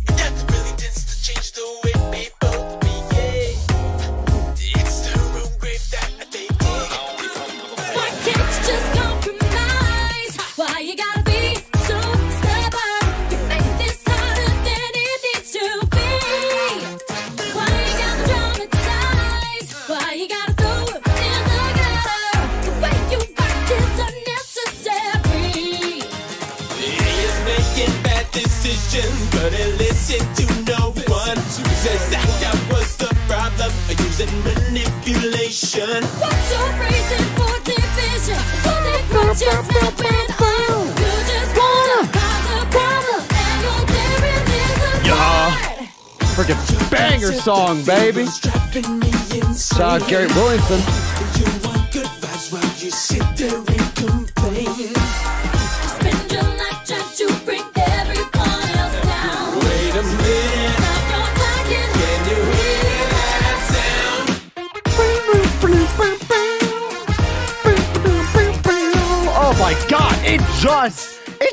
Nothing really tends to change the way people behave. It's their own grave that they dig. Why can't you just compromise? Why you gotta be so stubborn? You make this harder than it needs to be. Why you gotta dramatize? Why you gotta throw it in the gutter? The way you act is unnecessary. He's making bad decisions, but he listened to no one. Says that was the problem, using manipulation. What's your reason for division? So they brought you snapping on. You just wanna cause a problem, and you're tearing this apart. Freaking banger song, baby. Trapping me inside. Shout out Garrett Williamson. You want good vibes while you sit there and complain. Spend your life trying to bring everyone else down. Wait a minute, Stop your talking. can you hear that sound? Oh my god, it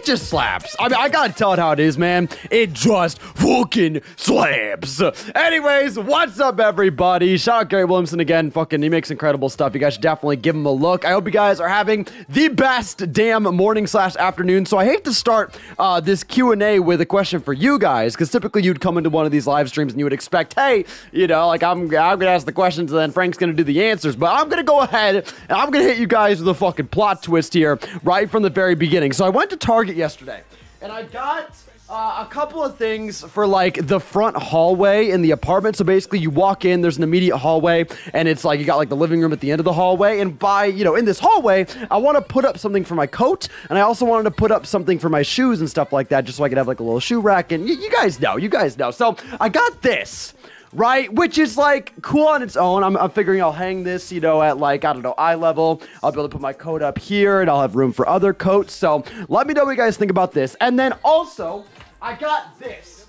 just slaps. I mean, I gotta tell it how it is, man. It just fucking slaps. Anyways, what's up, everybody? Shout out Gary Williamson again. Fucking, he makes incredible stuff. You guys should definitely give him a look. I hope you guys are having the best damn morning/afternoon. So I hate to start this Q&A with a question for you guys, because typically you'd come into one of these live streams and you would expect, hey, you know, like I'm gonna ask the questions and then Frank's gonna do the answers. But I'm gonna go ahead and I'm gonna hit you guys with a fucking plot twist here right from the very beginning. So I went to Target yesterday and I got a couple of things for like the front hallway in the apartment. So basically you walk in, there's an immediate hallway, and it's like you got like the living room at the end of the hallway, and by, you know, in this hallway I want to put up something for my coat, and I also wanted to put up something for my shoes and stuff like that, just so I could have like a little shoe rack. And you guys know. So I got this, right? Which is like cool on its own. I'm figuring I'll hang this, you know, at like, I don't know, eye level. I'll be able to put my coat up here and I'll have room for other coats. So let me know what you guys think about this. And then also, I got this.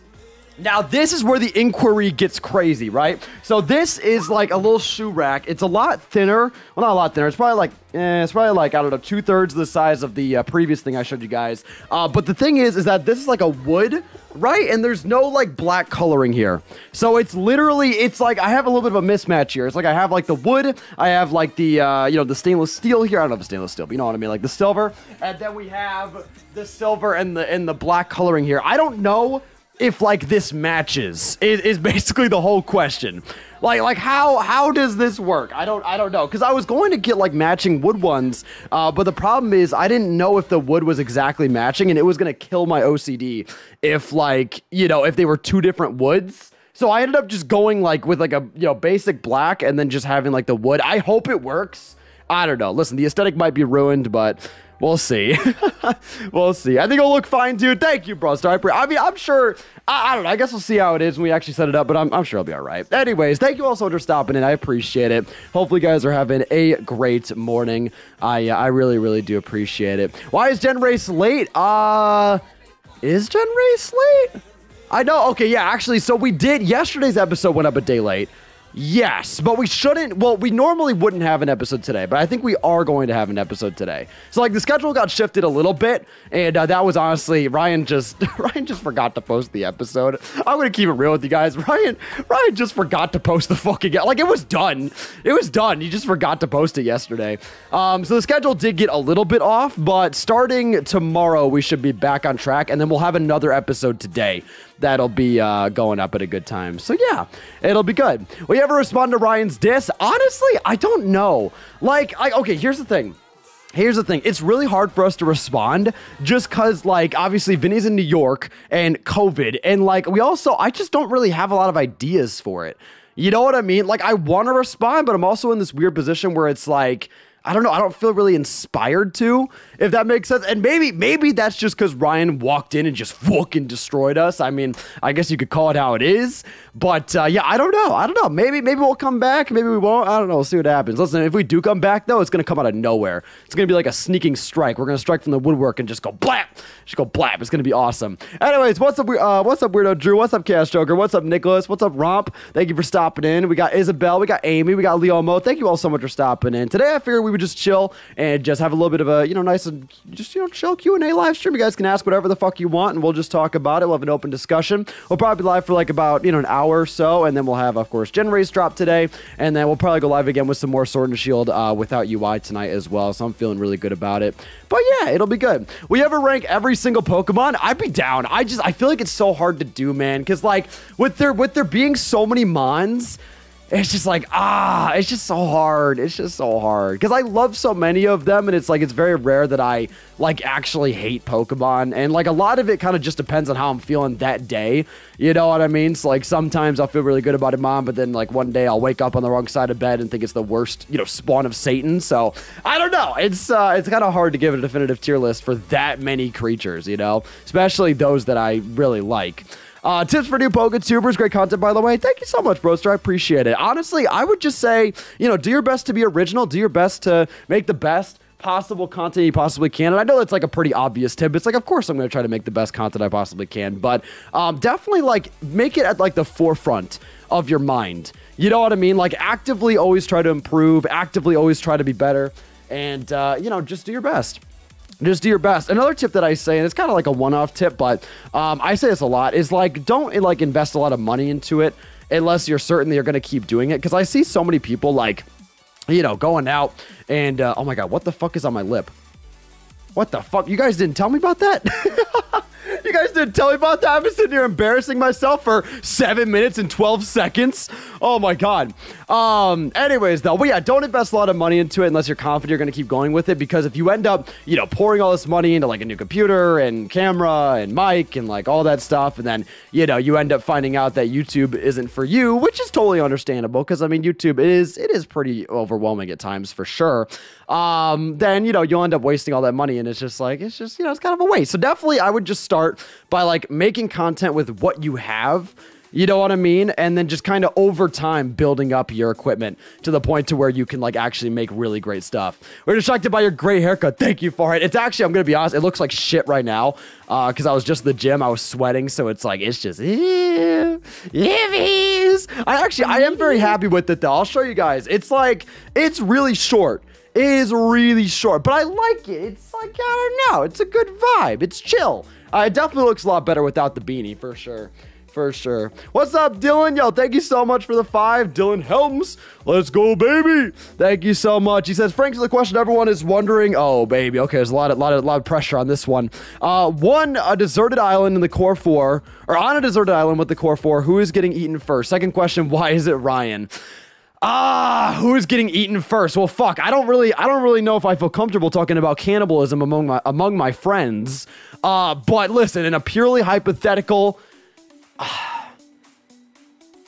Now, this is where the inquiry gets crazy, right? So this is like a little shoe rack. It's a lot thinner. Well, not a lot thinner. It's probably like, I don't know, 2/3 the size of the previous thing I showed you guys. But the thing is that this is like a wood, right? And there's no like black coloring here. So it's literally, it's like, I have a little bit of a mismatch here. It's like I have like the wood, I have like the, you know, the stainless steel here. I don't know the stainless steel, but you know what I mean? Like the silver. And then we have the silver and the black coloring here. I don't know if like this matches is basically the whole question. Like how does this work? I don't know, because I was going to get like matching wood ones, but the problem is I didn't know if the wood was exactly matching, and it was gonna kill my OCD if, like, you know, if they were two different woods. So I ended up just going like with like a, you know, basic black and then just having like the wood. I hope it works. I don't know. Listen, the aesthetic might be ruined, but we'll see. We'll see. I think it'll look fine, dude. Thank you, bro. I mean, I'm sure. I don't know. I guess we'll see how it is when we actually set it up, but I'm sure it'll be all right. Anyways, thank you all so much for stopping in. I appreciate it. Hopefully, you guys are having a great morning. I really, really do appreciate it. Why is Gen Race late? Is Gen Race late? I know. Okay, yeah, actually, so we did. Yesterday's episode went up a day late. Yes, but we shouldn't. Well, we normally wouldn't have an episode today, but I think we are going to have an episode today. So like the schedule got shifted a little bit, and that was honestly Ryan just forgot to post the episode. I'm gonna keep it real with you guys. Ryan just forgot to post the fucking, like, it was done. It was done. He just forgot to post it yesterday. So the schedule did get a little bit off, but starting tomorrow we should be back on track, and then we'll have another episode today that'll be going up at a good time. So yeah, it'll be good. Will you ever respond to Ryan's diss? Honestly, I don't know. Like, okay, here's the thing. It's really hard for us to respond just because, like, obviously Vinny's in New York and COVID, and like I just don't really have a lot of ideas for it. You know what I mean? Like, I want to respond, but I'm also in this weird position where it's like, I don't know. I don't feel really inspired to, if that makes sense. And maybe that's just because Ryan walked in and just fucking destroyed us. I mean, I guess you could call it how it is. But yeah, I don't know. Maybe we'll come back. Maybe we won't. I don't know. We'll see what happens. Listen, if we do come back, though, it's going to come out of nowhere. It's going to be like a sneaking strike. We're going to strike from the woodwork and just go blap. Just go blap. It's going to be awesome. Anyways, what's up, Weirdo Drew? What's up, Chaos Joker? What's up, Nicholas? What's up, Romp? Thank you for stopping in. We got Isabel. We got Amy. We got Leomo. Thank you all so much for stopping in. Today, I figured we would just chill and just have a little bit of a, nice and just, chill Q&A live stream. You guys can ask whatever the fuck you want, and we'll just talk about it. We'll have an open discussion. We'll probably be live for like about, an hour or so, and then we'll have, of course, Gen Race drop today, and then we'll probably go live again with some more Sword and Shield without UI tonight as well, so I'm feeling really good about it. But yeah, it'll be good. We ever rank every single Pokemon? I'd be down. I feel like it's so hard to do, man, because like with there being so many Mons, it's just like, it's just so hard. It's just so hard because I love so many of them, and it's like, it's very rare that I like actually hate Pokemon, and like a lot of it kind of just depends on how I'm feeling that day. You know what I mean? So like sometimes I'll feel really good about a Mon, but then like one day I'll wake up on the wrong side of bed and think it's the worst, spawn of Satan. So I don't know. It's kind of hard to give it a definitive tier list for that many creatures, especially those that I really like. Tips for new PokeTubers, great content, by the way. Thank you so much, Broster. I appreciate it. Honestly, I would just say, do your best to be original. Do your best to make the best possible content you possibly can. And I know that's like a pretty obvious tip. It's like, of course I'm going to try to make the best content I possibly can. But definitely like make it at like the forefront of your mind. You know what I mean? Like actively always try to improve. Actively always try to be better. And, just do your best. Just do your best. Another tip that I say, and it's kind of like a one-off tip, but I say this a lot, is like don't like invest a lot of money into it unless you're certain that you're going to keep doing it. Because I see so many people like, going out and oh my god, what the fuck is on my lip? What the fuck? You guys didn't tell me about that? You guys didn't tell me about that? I've been sitting here embarrassing myself for 7 minutes and 12 seconds. Oh my god. Anyways, though, but yeah, don't invest a lot of money into it unless you're confident you're going to keep going with it, because if you end up, pouring all this money into like a new computer and camera and mic and like all that stuff, and then, you end up finding out that YouTube isn't for you, which is totally understandable, because I mean, YouTube, it is pretty overwhelming at times for sure. Then, you'll end up wasting all that money, and it's just, it's kind of a waste. So definitely I would just start by like making content with what you have, you know what I mean? And then just kind of over time building up your equipment to the point to where you can like actually make really great stuff. We're distracted by your great haircut. Thank you for it. It's actually, I'm going to be honest, it looks like shit right now. Cause I was just at the gym. I was sweating. So it's like, it's just, I am very happy with it though. I'll show you guys. It's like, it's really short. It is really short, but I like it. It's like, I don't know. It's a good vibe. It's chill. It definitely looks a lot better without the beanie, for sure. For sure. What's up, Dylan? Yo, thank you so much for the 5. Dylan Helms. Let's go, baby. Thank you so much. He says, Frank's the question everyone is wondering. Oh, baby. Okay, there's a lot of pressure on this one. A deserted island in the core 4, or on a deserted island with the core 4, who is getting eaten first? Second question, why is it Ryan? Who is getting eaten first? Well, fuck. I don't really know if I feel comfortable talking about cannibalism among my friends. But listen, in a purely hypothetical,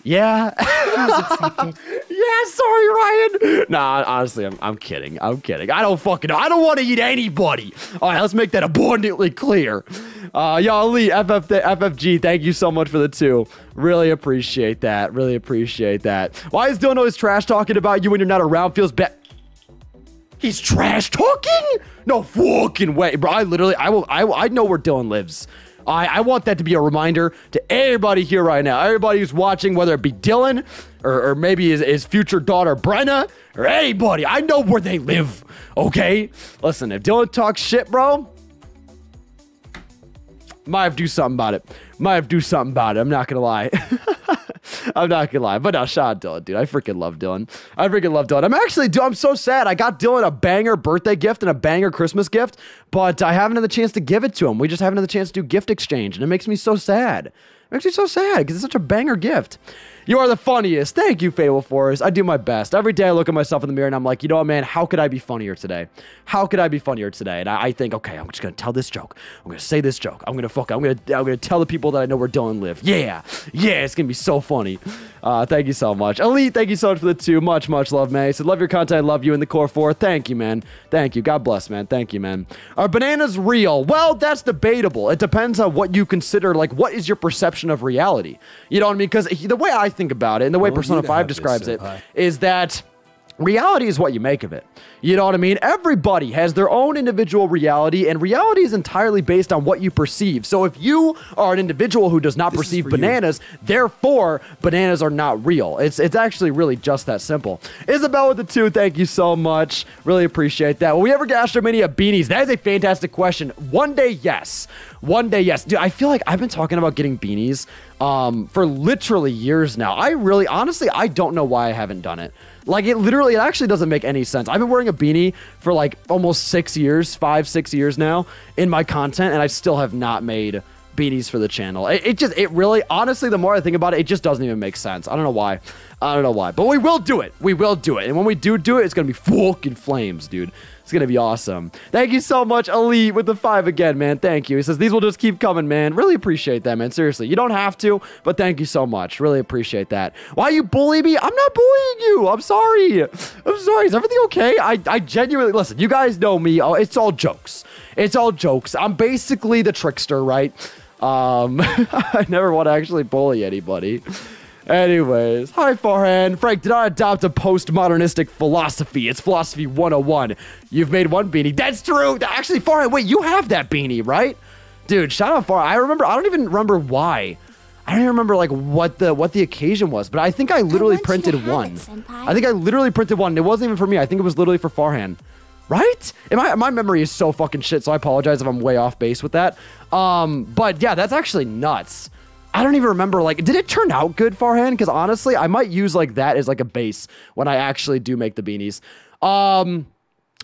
yeah. Yeah, sorry, Ryan. Nah, honestly, I'm kidding. I'm kidding. I don't fucking know. I don't want to eat anybody. All right, let's make that abundantly clear. Y'all, Lee, FFG, thank you so much for the 2. Really appreciate that. Really appreciate that. Why is Dylan always trash talking about you when you're not around? Feels bad. He's trash talking? No fucking way, bro. I know where Dylan lives. I want that to be a reminder to everybody here right now. Everybody who's watching, whether it be Dylan or maybe his future daughter, Brenna, or anybody. I know where they live, okay? Listen, if Dylan talks shit, bro, might have to do something about it. I'm not going to lie. I'm not gonna lie, but no, shout out Dylan, dude. I freaking love Dylan. I'm so sad. I got Dylan a banger birthday gift and a banger Christmas gift, but I haven't had the chance to give it to him. We just haven't had the chance to do gift exchange, and it makes me so sad. It makes me so sad because it's such a banger gift. You are the funniest. Thank you, Fable Forest. I do my best. Every day I look at myself in the mirror and I'm like, you know what, man? How could I be funnier today? How could I be funnier today? And I think, okay, I'm just gonna tell this joke. I'm gonna say this joke. I'm gonna tell the people that I know where Dylan live. Yeah, it's gonna be so funny. Thank you so much, Elite. Thank you so much for the 2. Much love, man. He said, love your content. I love you in the core 4. Thank you, man. Thank you. God bless, man. Thank you, man. Are bananas real? Well, that's debatable. It depends on what you consider. Like, what is your perception of reality? You know what I mean? Because the way I think about it, and the way Persona 5 describes it, is that reality is what you make of it. You know what I mean? Everybody has their own individual reality, and reality is entirely based on what you perceive. So if you are an individual who does not perceive bananas, therefore bananas are not real. It's actually really just that simple. Isabel with the 2, thank you so much. Really appreciate that. Will we ever get Astromania beanies? That is a fantastic question. One day, yes. One day, yes. Dude, I feel like I've been talking about getting beanies for literally years now. Honestly, I don't know why I haven't done it. Like, it actually doesn't make any sense. I've been wearing a beanie for like almost 6 years, 5-6 years now in my content, and I still have not made beanies for the channel. It really, honestly, the more I think about it, it just doesn't even make sense. I don't know why. But we will do it. We will do it. And when we do it, it's going to be fucking flames, dude. It's going to be awesome. Thank you so much, Elite, with the 5 again, man. Thank you. He says, these will just keep coming, man. Really appreciate that, man. Seriously. You don't have to, but thank you so much. Really appreciate that. Why you bully me? I'm not bullying you. I'm sorry. Is everything okay? I genuinely, listen, you guys know me. Oh, it's all jokes. It's all jokes. I'm basically the trickster, right? I never want to actually bully anybody. Anyways, hi Farhan. Frank, did I adopt a postmodernistic philosophy? It's philosophy 101. You've made one beanie. That's true. Actually, Farhan, wait, you have that beanie, right? Dude, shout out Farhan. I don't even remember why. I don't even remember like what the occasion was, but I think I literally printed one. I think I literally printed one. It wasn't even for me. I think it was literally for Farhan. Right? My memory is so fucking shit, so I apologize if I'm way off base with that. But yeah, that's actually nuts. I don't even remember, like, did it turn out good, Farhan? Because honestly, I might use like that as like a base when I actually do make the beanies.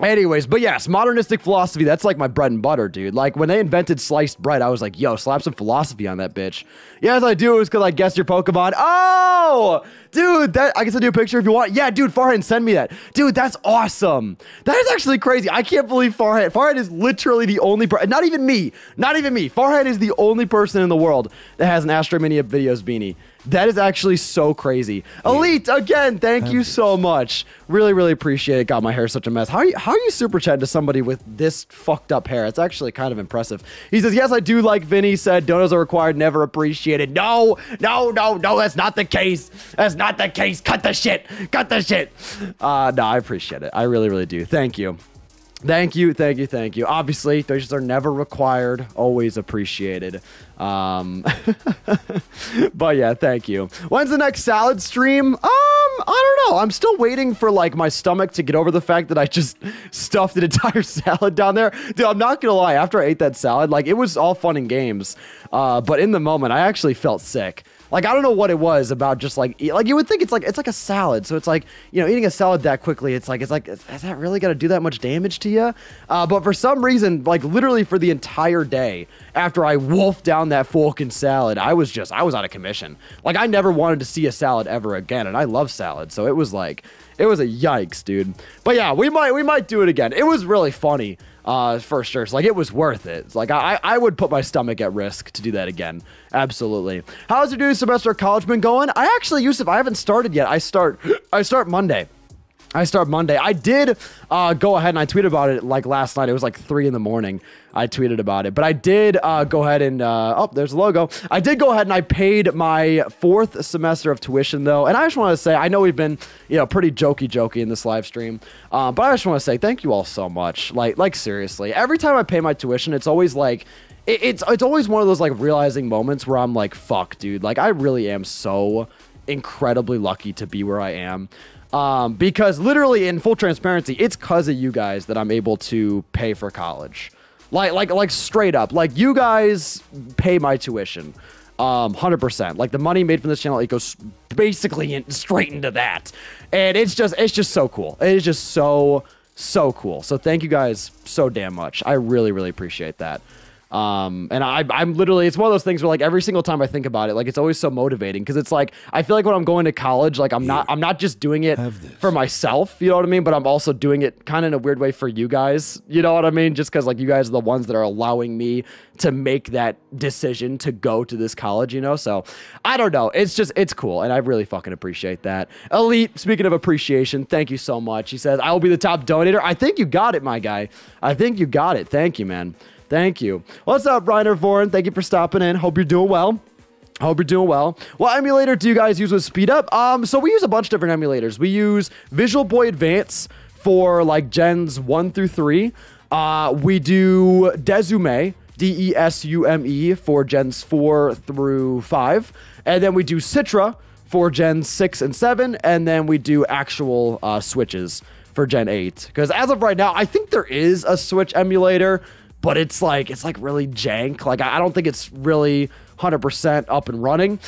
Anyways, but yes, modernistic philosophy, that's like my bread and butter, dude. Like, when they invented sliced bread, I was like, yo, slap some philosophy on that bitch. Yes, I do. It was because I guessed your Pokemon. Oh, dude, I can send you a picture if you want. Yeah, dude, Farhan, send me that. Dude, that's awesome. That is actually crazy. I can't believe Farhan. Farhan is literally the only person, not even me. Farhan is the only person in the world that has an Astromania Videos beanie. That is actually so crazy. Elite, again, thank you so much. Really, really appreciate it. God, my hair is such a mess. How are you super chatting to somebody with this fucked up hair? It's actually kind of impressive. He says, yes, I do like Vinny said. Donos are required, never appreciated. No, that's not the case. That's not the case. Cut the shit. No, I appreciate it. I really, really do. Thank you. Thank you. Obviously, donations are never required, always appreciated. But yeah, thank you. When's the next salad stream? I don't know. I'm still waiting for like my stomach to get over the fact that I just stuffed an entire salad down there. Dude, I'm not gonna lie. After I ate that salad, like it was all fun and games. But in the moment, I actually felt sick. Like, I don't know what it was about just like you would think it's like a salad. So it's like, you know, eating a salad that quickly, it's like, is that really going to do that much damage to you? But for some reason, like literally for the entire day after I wolfed down that fucking salad, I was out of commission. Like, I never wanted to see a salad ever again. And I love salad. So it was a yikes, dude. But yeah, we might do it again. It was really funny. For sure. So, like, it was worth it. It's like, I would put my stomach at risk to do that again. Absolutely. How's your new semester of college been going? I actually, Yusuf, I haven't started yet. I start Monday. I did go ahead and I tweeted about it like last night. It was like 3 in the morning. I tweeted about it, but I did go ahead and oh, there's the logo. I did go ahead and I paid my 4th semester of tuition though. And I just want to say, I know we've been, you know, pretty jokey in this live stream, but I just want to say thank you all so much. Like seriously, every time I pay my tuition, it's always like, it's always one of those like realizing moments where I'm like, fuck, dude, like I really am so incredibly lucky to be where I am. Because literally in full transparency, it's because of you guys that I'm able to pay for college. Like straight up, like you guys pay my tuition, 100%. Like the money made from this channel, it goes basically straight into that. And it's just so cool. It is just so cool. So thank you guys so damn much. I really, really appreciate that. And I'm literally, it's one of those things where like every single time I think about it, like it's always so motivating because it's like, I feel like when I'm going to college, like I'm not just doing it for myself, you know what I mean? But I'm also doing it kind of in a weird way for you guys, you know what I mean? Just because like you guys are the ones that are allowing me to make that decision to go to this college, you know? So I don't know. It's cool. And I really fucking appreciate that. Elite, speaking of appreciation, thank you so much. He says, I will be the top donator. I think you got it, my guy. I think you got it. Thank you, man. Thank you. What's up, Reiner Voren? Thank you for stopping in. Hope you're doing well. I hope you're doing well. What emulator do you guys use with speed up? So we use a bunch of different emulators. We use Visual Boy Advance for like gens 1 through 3. We do Desume, Desume for gens 4 through 5. And then we do Citra for gens 6 and 7. And then we do actual switches for gen 8. Because as of right now, I think there is a Switch emulator, but it's like really jank. Like I don't think it's really 100% up and running.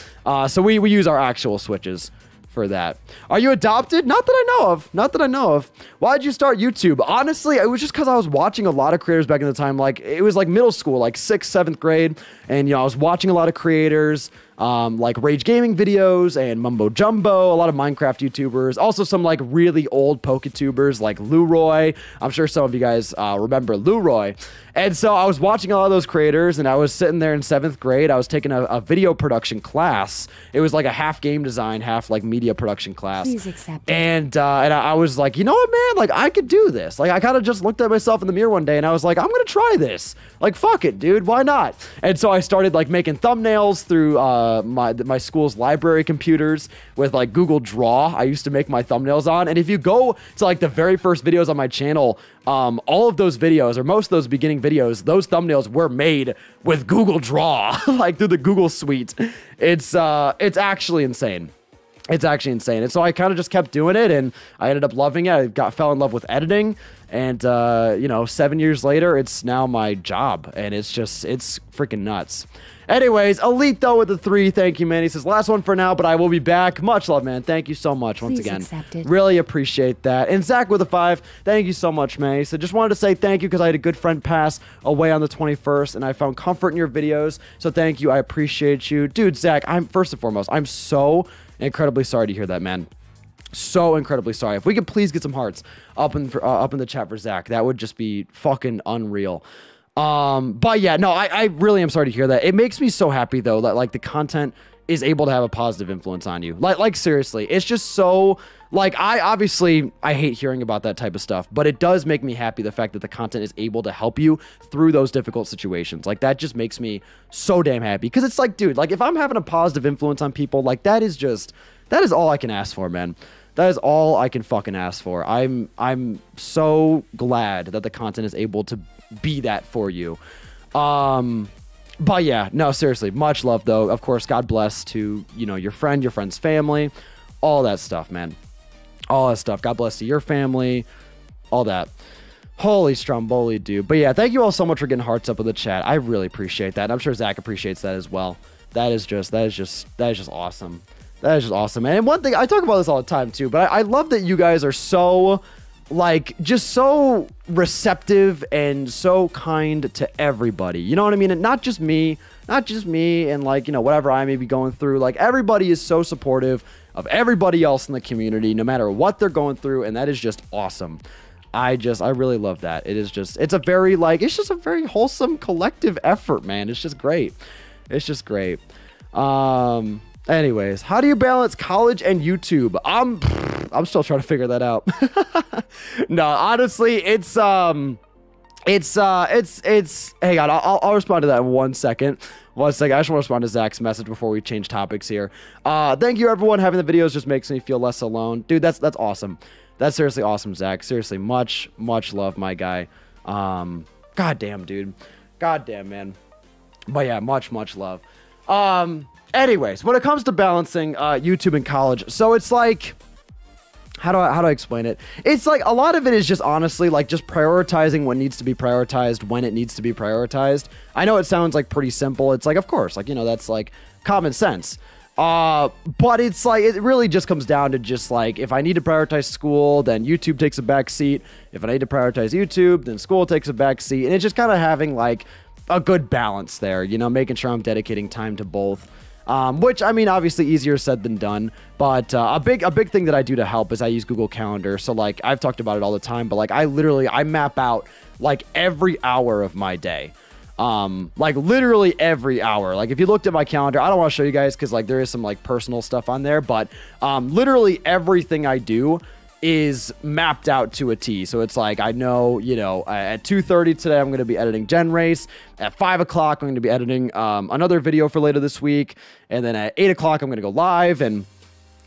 So we use our actual switches for that. Are you adopted? Not that I know of. Not that I know of. Why did you start YouTube? Honestly, it was just because I was watching a lot of creators back in the time. Like it was like middle school, like 6th, 7th grade. And, you know, I was watching a lot of creators, like Rage Gaming videos and Mumbo Jumbo, a lot of Minecraft YouTubers, also some like really old PokeTubers like Luroy. I'm sure some of you guys remember Luroy. And so I was watching a lot of those creators, and I was sitting there in 7th grade. I was taking a video production class. It was like a half game design, half like media production class. Please accept it. And I was like, you know what, man? Like I could do this. Like I kind of just looked at myself in the mirror one day, and I was like, I'm gonna try this. Like fuck it, dude. Why not? And so I started like making thumbnails through my school's library computers with like Google Draw. I used to make my thumbnails on. And if you go to like the very first videos on my channel, all of those videos, or most of those beginning videos, those thumbnails were made with Google Draw, like through the Google suite. It's actually insane. It's actually insane. And so I kind of just kept doing it, and I ended up loving it. Fell in love with editing, and you know, 7 years later, it's now my job, and it's freaking nuts. Anyways, Elite though with the 3, thank you, man. He says, last one for now, but I will be back. Much love, man. Thank you so much once Please again. accept it. Really appreciate that. And Zach with a 5, thank you so much, man. He said, just wanted to say thank you because I had a good friend pass away on the 21st, and I found comfort in your videos. So thank you. I appreciate you. Dude, Zach, first and foremost, I'm so incredibly sorry to hear that, man. So incredibly sorry. If we could please get some hearts up in the chat for Zach, that would just be fucking unreal. But yeah, no, I really am sorry to hear that. It makes me so happy though that like the content is able to have a positive influence on you. Like seriously, it's just so like I hate hearing about that type of stuff, but it does make me happy the fact that the content is able to help you through those difficult situations. Like that just makes me so damn happy, because it's like, dude, like if I'm having a positive influence on people, like that is all I can ask for, man. That is all I can fucking ask for. I'm so glad that the content is able to be that for you. But yeah, no, seriously, much love though. Of course, God bless to, you know, your friend's family, all that stuff, man. All that stuff. God bless to your family, all that. Holy Stromboli, dude. But yeah, thank you all so much for getting hearts up in the chat. I really appreciate that. I'm sure Zach appreciates that as well. That is just awesome. That is just awesome, man. And one thing, I talk about this all the time too, but I love that you guys are so, like, just so receptive and so kind to everybody. You know what I mean? And not just me, and like, you know, whatever I may be going through. Like, everybody is so supportive of everybody else in the community, no matter what they're going through, and that is just awesome. I really love that. It's just a very wholesome collective effort, man. It's just great. It's just great. Anyways, how do you balance college and YouTube? I'm still trying to figure that out. No, honestly, it's hang on, I'll respond to that in 1 second. 1 second. I just want to respond to Zach's message before we change topics here. Thank you, everyone. Having the videos just makes me feel less alone. Dude, that's awesome. That's seriously awesome, Zach. Seriously, much love, my guy. God damn, dude. God damn, man. But yeah, much love. Anyways, when it comes to balancing YouTube and college, so it's like, how do I explain it? It's like a lot of it is just honestly like just prioritizing what needs to be prioritized when it needs to be prioritized. I know it sounds like pretty simple. It's like, of course, like, you know, that's like common sense. But it's like, it really just comes down to just like, if I need to prioritize school, then YouTube takes a back seat. If I need to prioritize YouTube, then school takes a back seat. And it's just kind of having like a good balance there, you know, making sure I'm dedicating time to both. Which, I mean, obviously easier said than done, but a big thing that I do to help is I use Google Calendar. So like, I've talked about it all the time, but like I map out like every hour of my day. Like literally every hour. Like if you looked at my calendar, I don't want to show you guys because like there is some like personal stuff on there, but literally everything I do is mapped out to a T. So it's like, I know, you know, at 2:30 today, I'm going to be editing Gen Race. At 5 o'clock, I'm going to be editing another video for later this week. And then at 8 o'clock, I'm going to go live. And,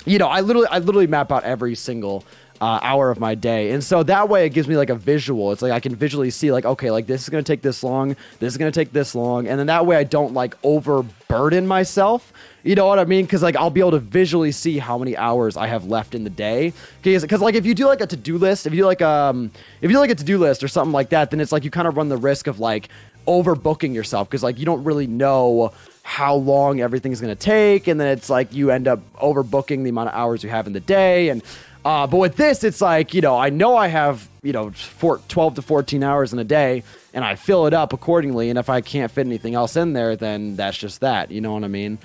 you know, I literally map out every single hour of my day. And so that way it gives me like a visual. It's like I can visually see like, okay, like this is going to take this long. This is going to take this long. And then that way I don't like overburden myself. You know what I mean? Because like I'll be able to visually see how many hours I have left in the day. Because like if you do like a to-do list, if you do like a to-do list or something like that, then it's like you kind of run the risk of like overbooking yourself, because like you don't really know how long everything's going to take, and then it's like you end up overbooking the amount of hours you have in the day. And but with this, it's like, you know I have, you know, 12 to 14 hours in a day, and I fill it up accordingly. And if I can't fit anything else in there, then that's just that. You know what I mean?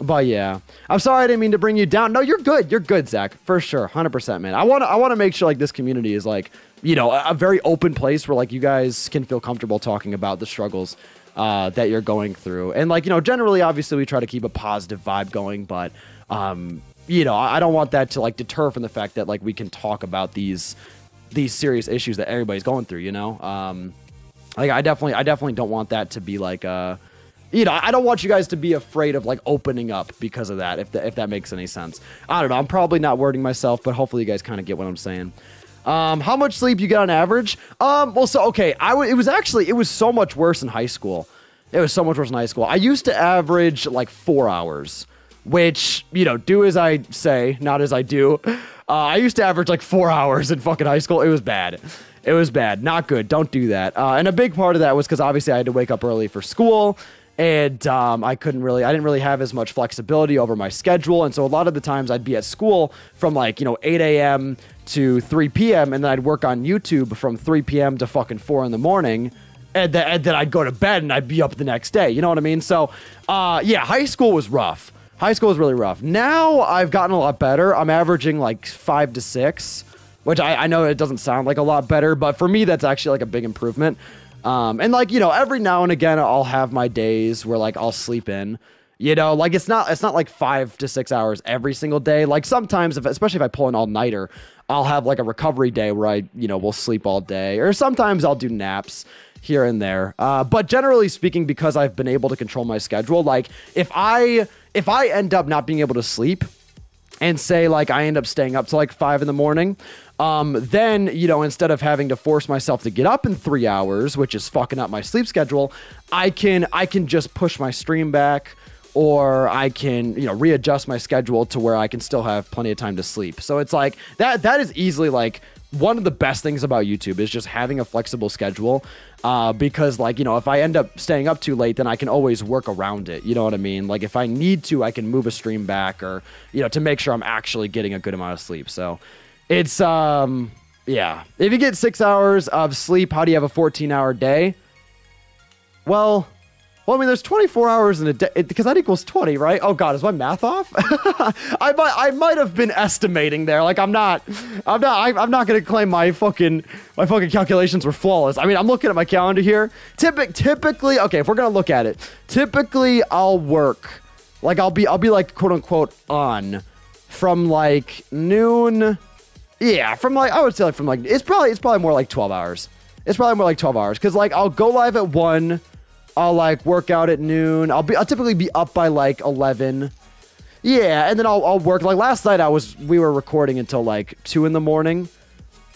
But yeah, I'm sorry I didn't mean to bring you down. No, you're good. You're good, Zach, for sure. 100%, man. I want to make sure like this community is like, you know, a very open place where like you guys can feel comfortable talking about the struggles that you're going through. And like, you know, generally, obviously we try to keep a positive vibe going, but, you know, I don't want that to like deter from the fact that like we can talk about these serious issues that everybody's going through, you know? Like I definitely don't want that to be like, you know, I don't want you guys to be afraid of like opening up because of that, if that makes any sense. I don't know. I'm probably not wording myself, but hopefully you guys kind of get what I'm saying. How much sleep you get on average? Well, so, okay. It was so much worse in high school. It was so much worse in high school. I used to average like 4 hours, which, you know, do as I say, not as I do. I used to average like 4 hours in fucking high school. It was bad. It was bad. Not good. Don't do that. And a big part of that was because obviously I had to wake up early for school. And I didn't really have as much flexibility over my schedule. And so a lot of the times I'd be at school from like, you know, 8 a.m. to 3 p.m. And then I'd work on YouTube from 3 p.m. to fucking 4 in the morning. And then I'd go to bed and I'd be up the next day. You know what I mean? So, yeah, high school was rough. High school was really rough. Now I've gotten a lot better. I'm averaging like 5 to 6, which I know it doesn't sound like a lot better, but for me, that's actually like a big improvement. And like, you know, every now and again, I'll have my days where like I'll sleep in, you know, like it's not like 5 to 6 hours every single day. Like sometimes, especially if I pull an all-nighter, I'll have like a recovery day where I, you know, will sleep all day, or sometimes I'll do naps here and there. But generally speaking, because I've been able to control my schedule, like if I end up not being able to sleep and say like I end up staying up till like 5 in the morning, then, you know, instead of having to force myself to get up in 3 hours, which is fucking up my sleep schedule, I can just push my stream back, or I can, you know, readjust my schedule to where I can still have plenty of time to sleep. So it's like that is easily like one of the best things about YouTube, is just having a flexible schedule. Because like, you know, if I end up staying up too late, then I can always work around it. You know what I mean? Like if I need to, I can move a stream back, or, you know, to make sure I'm actually getting a good amount of sleep. So it's, yeah. If you get 6 hours of sleep, how do you have a 14-hour day? Well, I mean, there's 24 hours in a day, because that equals 20, right? Oh God, is my math off? I might have been estimating there. Like I'm not gonna claim my fucking calculations were flawless. I mean, I'm looking at my calendar here. Typically, okay, if we're gonna look at it, typically I'll work, like I'll be like quote unquote on from like noon. Yeah, from like, I would say like from like, it's probably more like 12 hours. It's probably more like 12 hours. Cause like I'll go live at 1. I'll like work out at noon. I'll typically be up by like 11. Yeah. And then I'll work. Like last night we were recording until like 2 in the morning,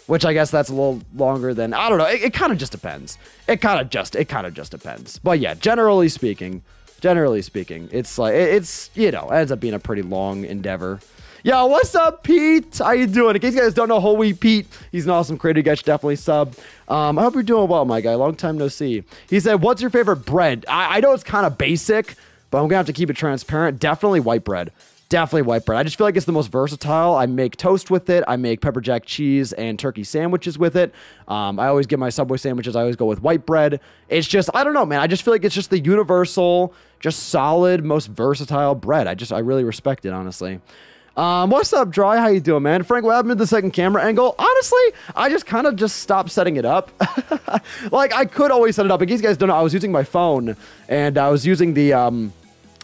which I guess that's a little longer than, I don't know. It kind of just depends. It kind of just depends. But yeah, generally speaking, it's like, it's, you know, ends up being a pretty long endeavor. Yo, what's up, Pete? How you doing? In case you guys don't know Whole Wheat Pete, he's an awesome creator. You guys should definitely sub. I hope you're doing well, my guy. Long time no see. He said, what's your favorite bread? I know it's kind of basic, but I'm going to have to keep it transparent. Definitely white bread. Definitely white bread. I just feel like it's the most versatile. I make toast with it. I make pepper jack cheese and turkey sandwiches with it. I always get my Subway sandwiches. I always go with white bread. It's just, I don't know, man. I just feel like it's just the universal, just solid, most versatile bread. I really respect it, honestly. What's up, Dry? How you doing, man? Frank, what happened to the second camera angle? Honestly, I just kind of just stopped setting it up. Like, I could always set it up. In case you guys don't know, I was using my phone, and I was using the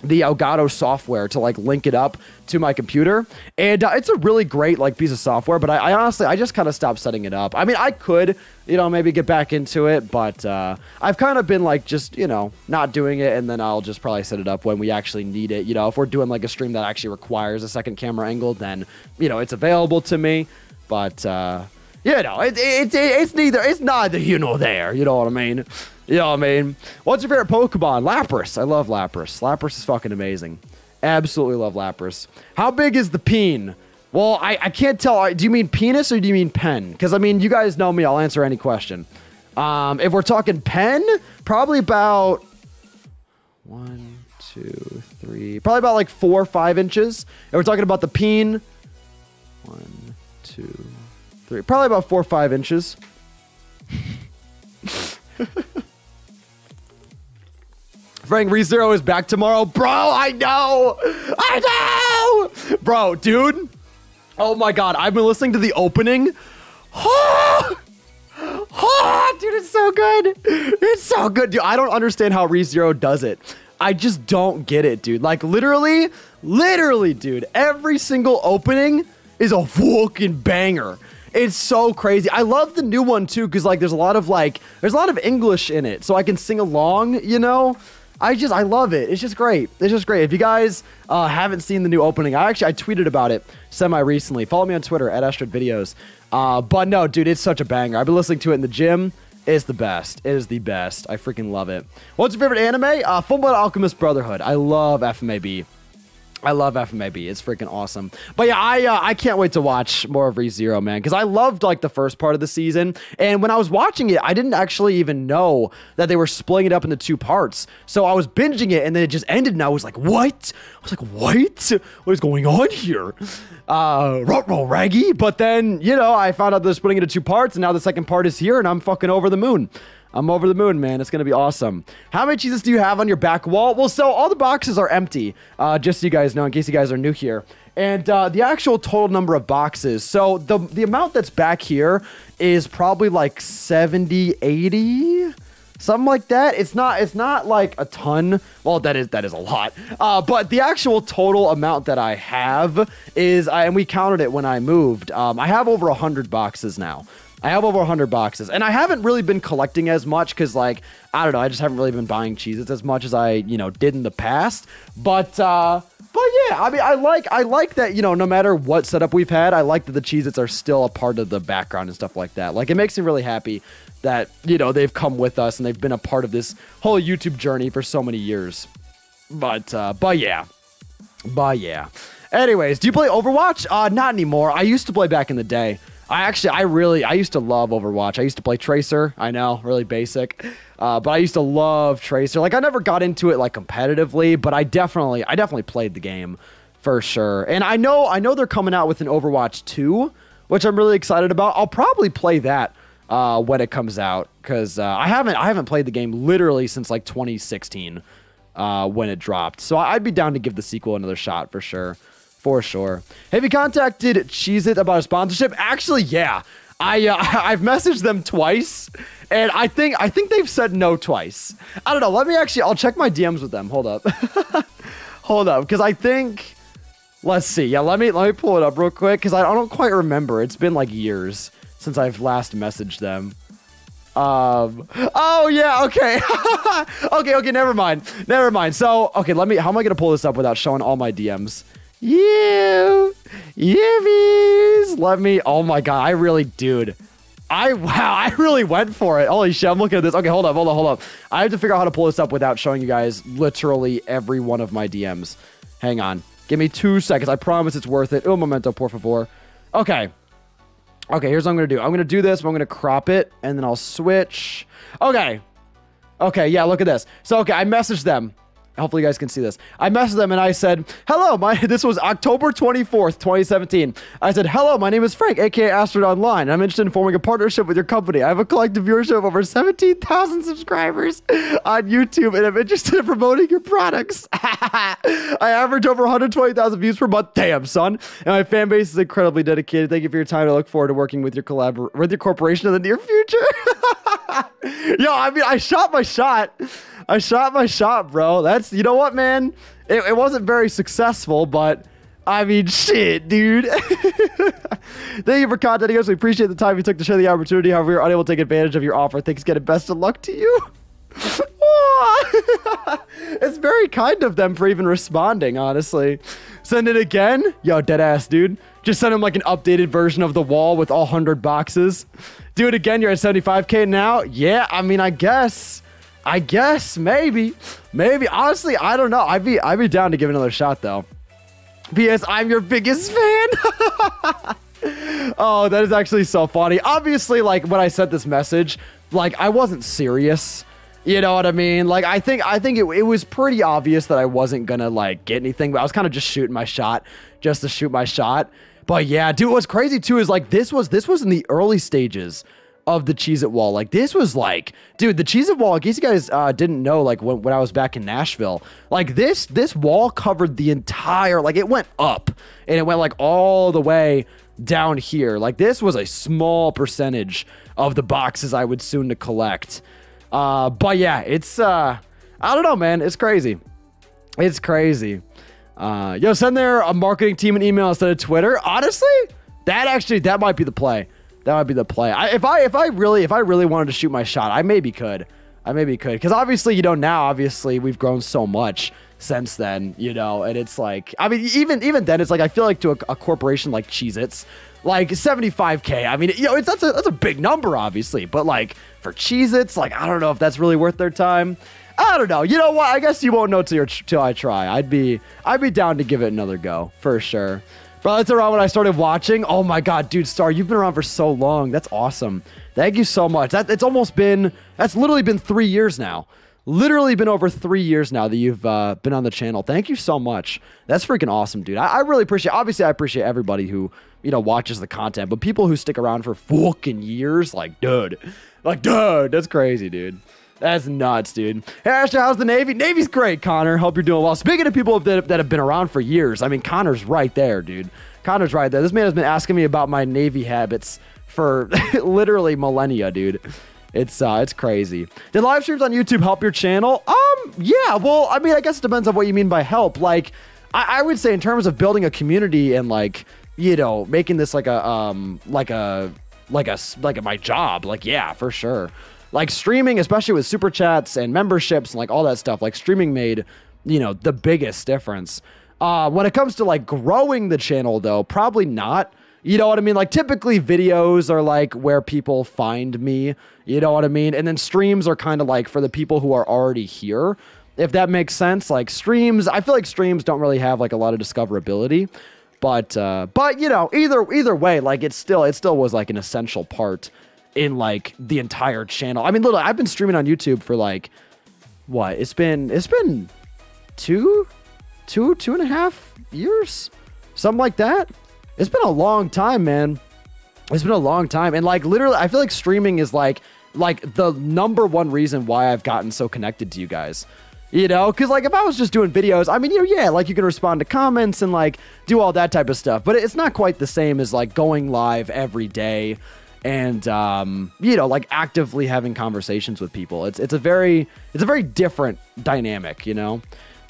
the Elgato software to like link it up to my computer, and it's a really great like piece of software, but I honestly, I just kind of stopped setting it up. I mean, I could, you know, maybe get back into it, but I've kind of been like just, you know, not doing it, and then I'll just probably set it up when we actually need it. You know, if we're doing like a stream that actually requires a second camera angle, then, you know, it's available to me, but you know, it's neither here nor there, you know what I mean? You know what I mean? What's your favorite Pokemon? Lapras. I love Lapras. Lapras is fucking amazing. Absolutely love Lapras. How big is the peen? Well, I can't tell. Do you mean penis or do you mean pen? Because, I mean, you guys know me. I'll answer any question. If we're talking pen, probably about 1, 2, 3. Probably about like 4 or 5 inches. If we're talking about the peen, 1, 2, 3. Probably about 4 or 5 inches. Frank ReZero is back tomorrow. Bro, I know! Bro, dude. Oh my god, I've been listening to the opening. Dude, it's so good. It's so good, dude. I don't understand how ReZero does it. I just don't get it, dude. Like, literally, dude. Every single opening is a fucking banger. It's so crazy. I love the new one, too, because, like, there's a lot of English in it, so I can sing along, you know? I love it. It's just great. It's just great. If you guys haven't seen the new opening, I tweeted about it semi-recently. Follow me on Twitter, @AstrodVideos. But no, dude, it's such a banger. I've been listening to it in the gym. It's the best. It is the best. I freaking love it. What's your favorite anime? Fullmetal Alchemist Brotherhood. I love FMAB. I love FMAB. It's freaking awesome. But yeah, I can't wait to watch more of ReZero, man, because I loved like the first part of the season, and when I was watching it, I didn't actually even know that they were splitting it up into 2 parts. So I was binging it, and then it just ended, and I was like, what? What is going on here? Raggy. But then, you know, I found out they're splitting it into 2 parts, and now the second part is here, and I'm fucking over the moon. I'm over the moon, man. It's going to be awesome. How many cheeses do you have on your back wall? Well, so all the boxes are empty, just so you guys know, in case you guys are new here. And the actual total number of boxes, so the amount that's back here is probably like 70, 80, something like that. It's not like a ton. Well, that is a lot. But the actual total amount that I have is, and we counted it when I moved, I have over 100 boxes now. I have over 100 boxes, and I haven't really been collecting as much because, like, I don't know, I just haven't really been buying Cheez-Its as much as I, you know, did in the past. But yeah, I mean, I like that, you know, no matter what setup we've had, I like that the Cheez-Its are still a part of the background and stuff like that. Like, it makes me really happy that, you know, they've come with us and they've been a part of this whole YouTube journey for so many years. But yeah. Anyways, do you play Overwatch? Not anymore. I used to play back in the day. I used to love Overwatch. I used to play Tracer. I know, really basic. But I used to love Tracer. Like, I never got into it, like, competitively, but I definitely played the game for sure. And I know they're coming out with an Overwatch 2, which I'm really excited about. I'll probably play that when it comes out, because I haven't played the game literally since, like, 2016 when it dropped. So I'd be down to give the sequel another shot for sure. For sure. Have you contacted Cheez-It about a sponsorship? Actually, yeah. I've messaged them twice, and I think they've said no twice. I don't know. I'll check my DMs with them. Hold up. Hold up, because I think, let's see. Yeah, let me pull it up real quick, because I don't quite remember. It's been like years since I've last messaged them. Oh yeah, okay. okay, never mind. So, okay, how am I going to pull this up without showing all my DMs? Yippies! Oh my god, I really went for it. Holy shit, I'm looking at this. Okay, hold up. I have to figure out how to pull this up without showing you guys literally every one of my DMs. Hang on. Give me 2 seconds. I promise it's worth it. Un momento, por favor. Okay, here's what I'm gonna do. I'm gonna do this, but I'm gonna crop it, and then I'll switch. Okay, yeah, look at this. So, okay, I messaged them. Hopefully you guys can see this. I messaged them and I said, hello, this was October 24th, 2017. I said, hello, my name is Frank, aka Astrid Online. I'm interested in forming a partnership with your company. I have a collective viewership of over 17,000 subscribers on YouTube, and I'm interested in promoting your products. I average over 120,000 views per month. Damn, son. And my fan base is incredibly dedicated. Thank you for your time. I look forward to working with your corporation in the near future. Yo, I mean, I shot my shot, bro. You know what, man? It wasn't very successful, but I mean, shit, dude. Thank you for contacting us. We appreciate the time you took to share the opportunity. However, we were unable to take advantage of your offer. Thanks again and best of luck to you. It's very kind of them for even responding, honestly. Send it again? Yo, dead ass, dude. Just send him like an updated version of the wall with all 100 boxes. Do it again. You're at 75K now? Yeah, I mean, I guess, maybe. Honestly, I don't know. I'd be down to give it another shot, though. P.S. I'm your biggest fan. Oh, that is actually so funny. Obviously, like, when I sent this message, like, I wasn't serious. You know what I mean? Like, I think it was pretty obvious that I wasn't gonna, like, get anything, but I was kind of just shooting my shot just to shoot my shot. But yeah, dude, what's crazy, too, is, like, this was in the early stages of the Cheez-It wall. Like, this was like, dude, the Cheez-It wall, in case you guys didn't know, like when I was back in Nashville, like this wall covered the entire, like it went up and it went like all the way down here. Like this was a small percentage of the boxes I would soon to collect. But yeah, it's, I don't know, man. It's crazy. It's crazy. Yo, send there a marketing team an email instead of Twitter. Honestly, that might be the play. That would be the play. If I really wanted to shoot my shot, I maybe could. Because obviously, you know, now obviously we've grown so much since then, you know, and it's like, I mean, even then, it's like I feel like to a corporation like Cheez-Its, like 75K. I mean, you know, that's a big number, obviously, but like for Cheez-Its, like I don't know if that's really worth their time. I don't know. You know what? I guess you won't know till I try. I'd be down to give it another go for sure. Bro, that's around when I started watching. Oh my God, dude, Star, you've been around for so long. That's awesome. Thank you so much. That's literally been 3 years now. Literally been over 3 years now that you've been on the channel. Thank you so much. That's freaking awesome, dude. I really appreciate, obviously I appreciate everybody who, you know, watches the content, but people who stick around for fucking years, like, dude, that's crazy, dude. That's nuts, dude. Hey, Ashton, how's the Navy? Navy's great, Connor. Hope you're doing well. Speaking of people that have been around for years, I mean, Connor's right there, dude. Connor's right there. This man has been asking me about my Navy habits for literally millennia, dude. It's crazy. Did live streams on YouTube help your channel? Yeah, well, I mean, I guess it depends on what you mean by help. Like, I would say in terms of building a community and like, you know, making this like my job, like, yeah, for sure. Like streaming, especially with super chats and memberships and like all that stuff, like streaming made, you know, the biggest difference. When it comes to like growing the channel though, probably not. You know what I mean? Like typically videos are like where people find me, you know what I mean? And then streams are kind of like for the people who are already here, if that makes sense. Like streams, I feel like streams don't really have like a lot of discoverability, but you know, either way, like it still was like an essential part in like the entire channel. I mean, literally, I've been streaming on YouTube for like, what? It's been 2.5 years, something like that. It's been a long time, man. It's been a long time. And like, literally, I feel like streaming is like the #1 reason why I've gotten so connected to you guys. You know, because like if I was just doing videos, I mean, you know, yeah, like you can respond to comments and like do all that type of stuff, but it's not quite the same as like going live every day and you know, like actively having conversations with people. It's a very different dynamic, you know.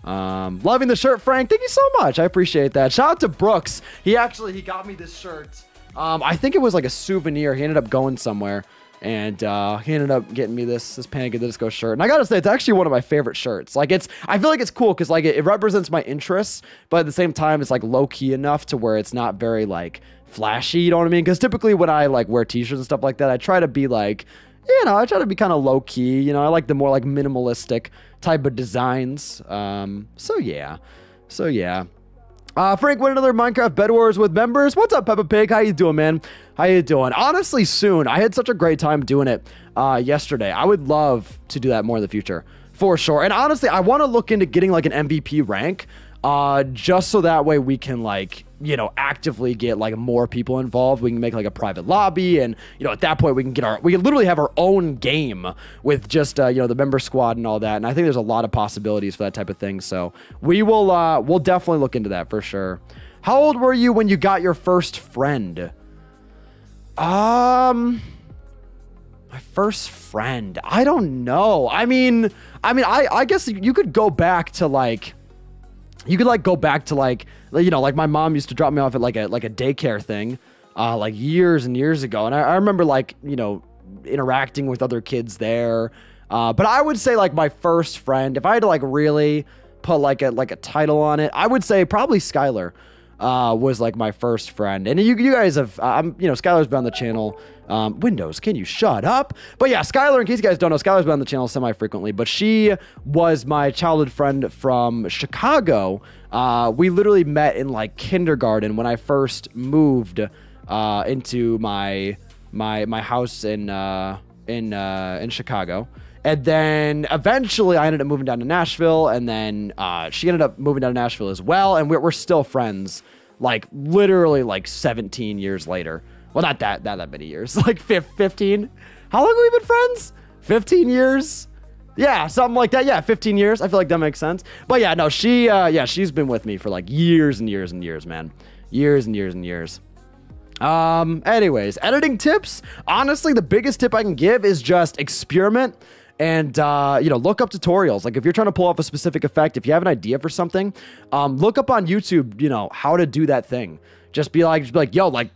Loving the shirt, Frank. Thank you so much. I appreciate that. Shout out to Brooks. He got me this shirt. I think it was like a souvenir. He ended up going somewhere and he ended up getting me this Panic at the Disco shirt. And I gotta say, it's actually one of my favorite shirts. Like I feel like it's cool because like it represents my interests, but at the same time it's like low key enough to where it's not very like flashy, you know what I mean? Because typically when I like wear t-shirts and stuff like that, I try to be like, you know, I try to be kind of low key, you know. I like the more like minimalistic type of designs. So yeah. Frank, what another Minecraft Bed Wars with members? What's up, Peppa Pig? How you doing, man? How you doing? Honestly, soon. I had such a great time doing it yesterday. I would love to do that more in the future, for sure. And honestly, I want to look into getting like an MVP rank, just so that way we can like, you know, actively get like more people involved. We can make like a private lobby, and you know, at that point we can literally have our own game with just you know, the member squad and all that. And I think there's a lot of possibilities for that type of thing. So we will we'll definitely look into that for sure. How old were you when you got your first friend? My first friend, I don't know. I mean, I guess you could go back to like, you could like go back to like like my mom used to drop me off at like a daycare thing, like years and years ago, and I remember like interacting with other kids there. But I would say like my first friend, if I had to like really put like a title on it, I would say probably Skylar was like my first friend. And you guys have, Skylar's been on the channel. Windows, can you shut up? But yeah, Skylar, in case you guys don't know, Skylar's been on the channel semi-frequently, but she was my childhood friend from Chicago. We literally met in like kindergarten when I first moved into my house in Chicago. And then eventually I ended up moving down to Nashville, and then she ended up moving down to Nashville as well, and we're still friends, like literally like 17 years later. Well, not that many years, like 15. How long have we been friends? 15 years? Yeah, something like that. Yeah, 15 years. I feel like that makes sense. But yeah, no, she's been with me for like years and years and years, man. Years and years and years. Anyways, editing tips. Honestly, the biggest tip I can give is just experiment and, look up tutorials. Like if you're trying to pull off a specific effect, if you have an idea for something, look up on YouTube, how to do that thing. Just be like, yo, like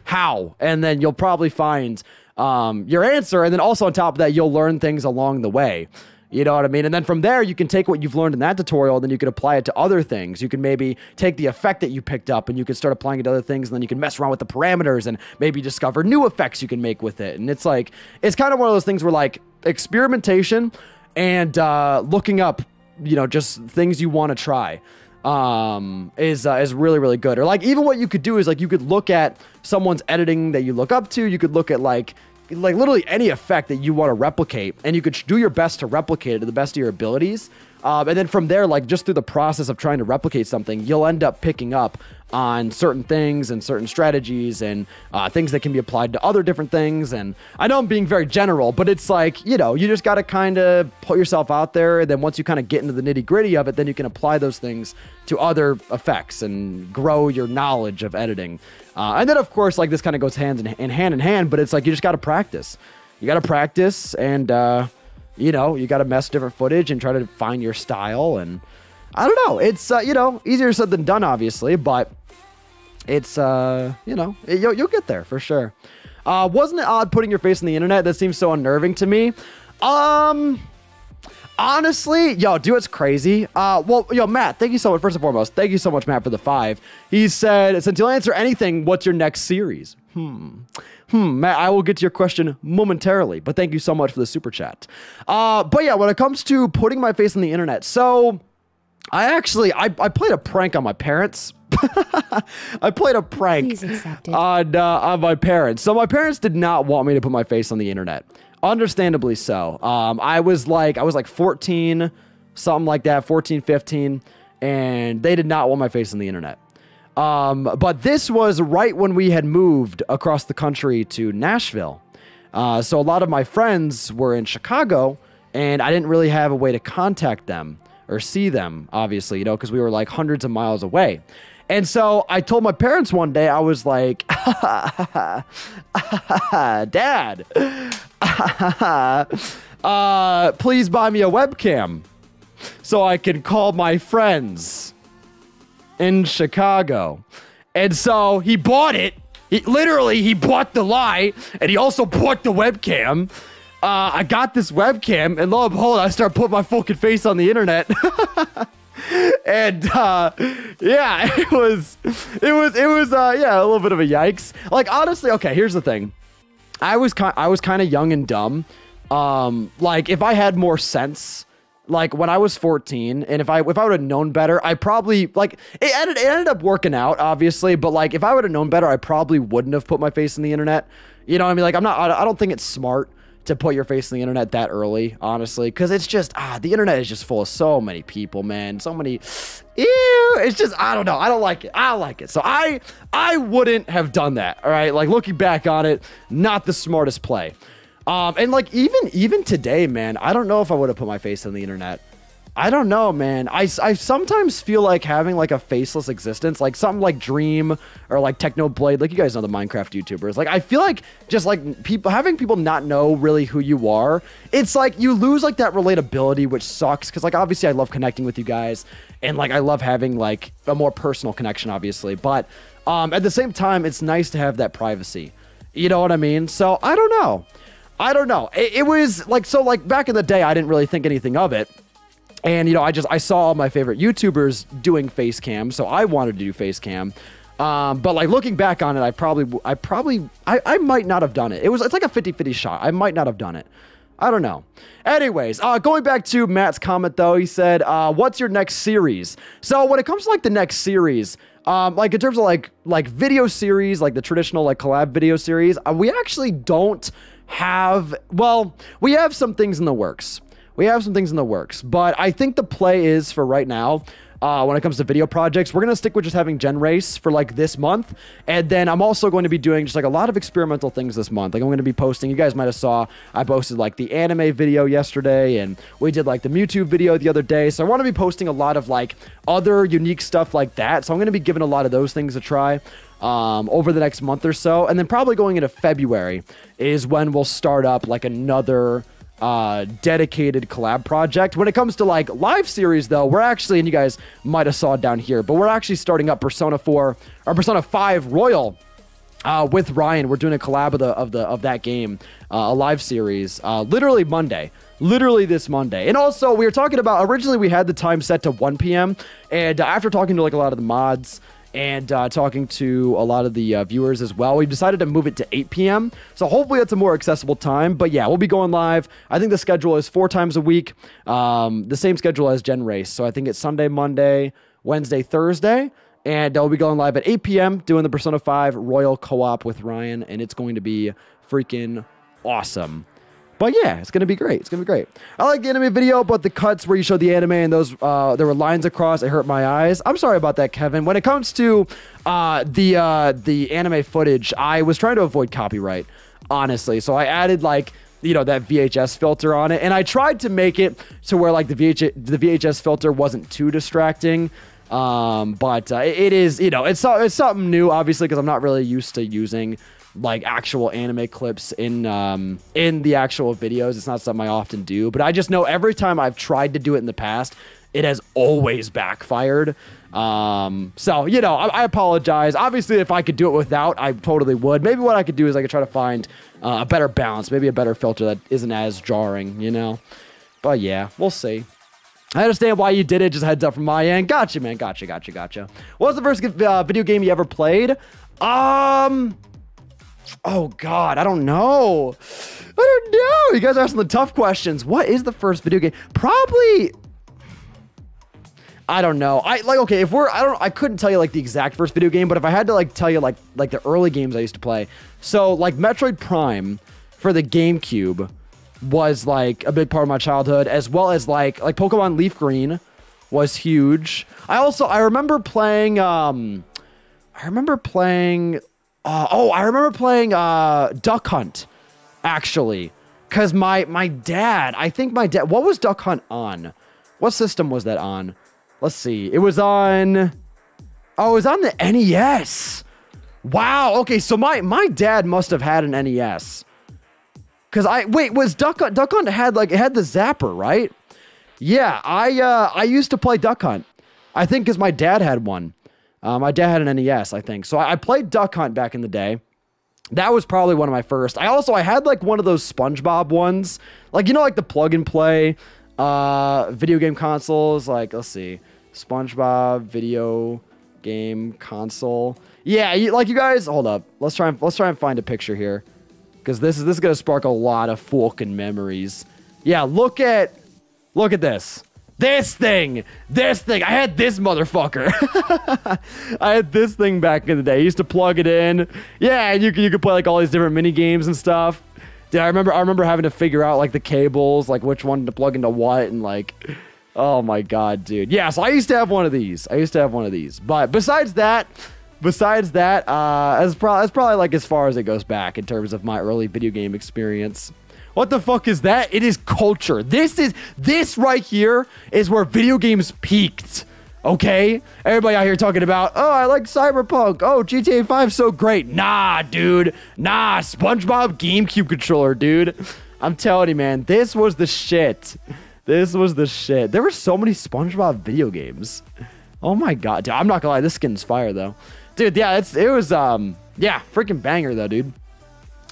how? And then you'll probably find, your answer. And then also on top of that, you'll learn things along the way. You know what I mean? And then from there, you can take what you've learned in that tutorial, and then you can apply it to other things. You can maybe take the effect that you picked up, and you can start applying it to other things, and then you can mess around with the parameters and maybe discover new effects you can make with it. And it's like, it's kind of one of those things where like experimentation and looking up, just things you want to try is really, really good. Or like even what you could do is like you could look at someone's editing that you look up to. You could look at like literally any effect that you want to replicate, and you could do your best to replicate it to the best of your abilities. And then from there, like just through the process of trying to replicate something, you'll end up picking up on certain things and certain strategies and things that can be applied to other different things. And I know I'm being very general, but it's like, you just got to kind of put yourself out there. And then once you kind of get into the nitty gritty of it, then you can apply those things to other effects and grow your knowledge of editing. And then of course, like this kind of goes hand in hand, but it's like, you just got to practice. You got to practice and, you got to mess different footage and try to find your style. And I don't know. It's, easier said than done, obviously, but it's, you'll get there for sure. Wasn't it odd putting your face on the internet? That seems so unnerving to me. Honestly, dude, it's crazy. Matt, thank you so much. First and foremost, thank you so much, Matt, for the 5. He said, since you'll answer anything, what's your next series? Matt, I will get to your question momentarily, but thank you so much for the super chat. But yeah, when it comes to putting my face on the internet, so I played a prank on my parents. I played a prank on my parents. So my parents did not want me to put my face on the internet. Understandably so. I was like 14, something like that, 14, 15, and they did not want my face on the internet. But this was right when we had moved across the country to Nashville. So a lot of my friends were in Chicago, and I didn't really have a way to contact them or see them, obviously, because we were like hundreds of miles away. And so I told my parents one day, I was like, Dad, please buy me a webcam so I can call my friends in Chicago. And so he bought it. He bought the lie, and he also bought the webcam. I got this webcam, and lo and behold, I start putting my fucking face on the internet. And it was a little bit of a yikes. Like honestly, okay, here's the thing. I was kind of young and dumb. Like if I had more sense, like when I was 14, and if I would have known better, I probably like it ended up working out, obviously. But like if I would have known better, I probably wouldn't have put my face in the internet. You know what I mean? Like I don't think it's smart to put your face in the internet that early, honestly, because it's just the internet is just full of so many people, man. So many, it's just I don't know. I don't like it. So I wouldn't have done that. All right, like looking back on it, not the smartest play. And like even today, man, I don't know if I would have put my face on the internet. I don't know, man. I sometimes feel like having like a faceless existence, like something like Dream or like Technoblade, like you guys know the Minecraft YouTubers. Like I feel like just like having people not know really who you are, it's like you lose like that relatability, which sucks. Cause like obviously I love connecting with you guys and like I love having like a more personal connection, obviously. But at the same time, it's nice to have that privacy. You know what I mean? So I don't know. It was like, so like back in the day, I didn't really think anything of it. And, you know, I saw all my favorite YouTubers doing face cam, so I wanted to do face cam. But like looking back on it, I might not have done it. It's like a 50-50 shot. I might not have done it. I don't know. Anyways, going back to Matt's comment though, he said, what's your next series? So when it comes to like the next series, like in terms of like video series, like the traditional like collab video series, we actually don't have, well, we have some things in the works. But I think the play is for right now, when it comes to video projects, we're going to stick with just having Gen Race for like this month. And then I'm also going to be doing just like a lot of experimental things this month. Like I'm going to be posting, you guys might have saw, I posted like the anime video yesterday and we did like the Mewtwo video the other day. So I want to be posting a lot of like other unique stuff like that. So I'm going to be giving a lot of those things a try over the next month or so. And then probably going into February is when we'll start up like another dedicated collab project. When it comes to like live series though, we're actually, and you guys might have saw it down here, but we're actually starting up Persona 4 or Persona 5 Royal with Ryan. We're doing a collab of that game, a live series, literally this Monday. And also we were talking about, originally we had the time set to 1 p.m. and after talking to like a lot of the mods and talking to a lot of the viewers as well, we've decided to move it to 8 p.m. So hopefully that's a more accessible time. But yeah, we'll be going live. I think the schedule is 4 times a week. The same schedule as Gen Race. So I think it's Sunday, Monday, Wednesday, Thursday. And I'll be going live at 8 p.m. doing the Persona 5 Royal co-op with Ryan. And it's going to be freaking awesome. But yeah, it's going to be great. I like the anime video, but the cuts where you show the anime and those, there were lines across, it hurt my eyes. I'm sorry about that, Kevin. When it comes to the anime footage, I was trying to avoid copyright, honestly. So I added like, you know, that VHS filter on it. And I tried to make it to where like the VHS filter wasn't too distracting. But it is, you know, it's something new, obviously, because I'm not really used to using like actual anime clips in the actual videos. It's not something I often do, but I just know every time I've tried to do it in the past, it has always backfired. So, you know, I apologize. Obviously, if I could do it without, I totally would. Maybe what I could do is I could try to find a better balance, maybe a better filter that isn't as jarring, you know? But yeah, we'll see. I understand why you did it. Just heads up from my end. Gotcha, man. Gotcha. What was the first video game you ever played? Oh, God, I don't know. You guys are asking the tough questions. What is the first video game? Probably, I don't know. Okay, I couldn't tell you like the exact first video game, but if I had to like tell you like the early games I used to play. So like Metroid Prime for the GameCube was like a big part of my childhood, as well as like Pokemon Leaf Green was huge. I remember playing, Duck Hunt, actually, because my dad, what was Duck Hunt on? What system was that on? Let's see. It was on the NES. Wow. Okay, so my dad must have had an NES. Because was Duck Hunt had like, it had the zapper, right? Yeah, I used to play Duck Hunt. I think because my dad had one. My dad had an NES, I think. So I played Duck Hunt back in the day. That was probably one of my first. I had like one of those SpongeBob ones. Like, you know, like the plug and play video game consoles. Like, let's see. SpongeBob video game console. Yeah, you guys, hold up. Let's try and find a picture here. Because this is going to spark a lot of fucking memories. Yeah, look at this. This thing. I had this motherfucker. I had this thing back in the day. I used to plug it in. Yeah, and you could play like all these different mini games and stuff. Dude, I remember having to figure out like the cables, like which one to plug into what, and like, oh my god, dude. Yeah, so I used to have one of these. But besides that, that's probably like as far as it goes back in terms of my early video game experience. What the fuck is that? It is culture. This right here is where video games peaked. Okay? Everybody out here talking about, oh, I like Cyberpunk. Oh, GTA 5 so great. Nah, dude. Nah, SpongeBob GameCube controller, dude. I'm telling you, man, this was the shit. This was the shit. There were so many SpongeBob video games. Oh my god. Dude, I'm not gonna lie, this skin's fire though. Dude, yeah, it was yeah, freaking banger though, dude.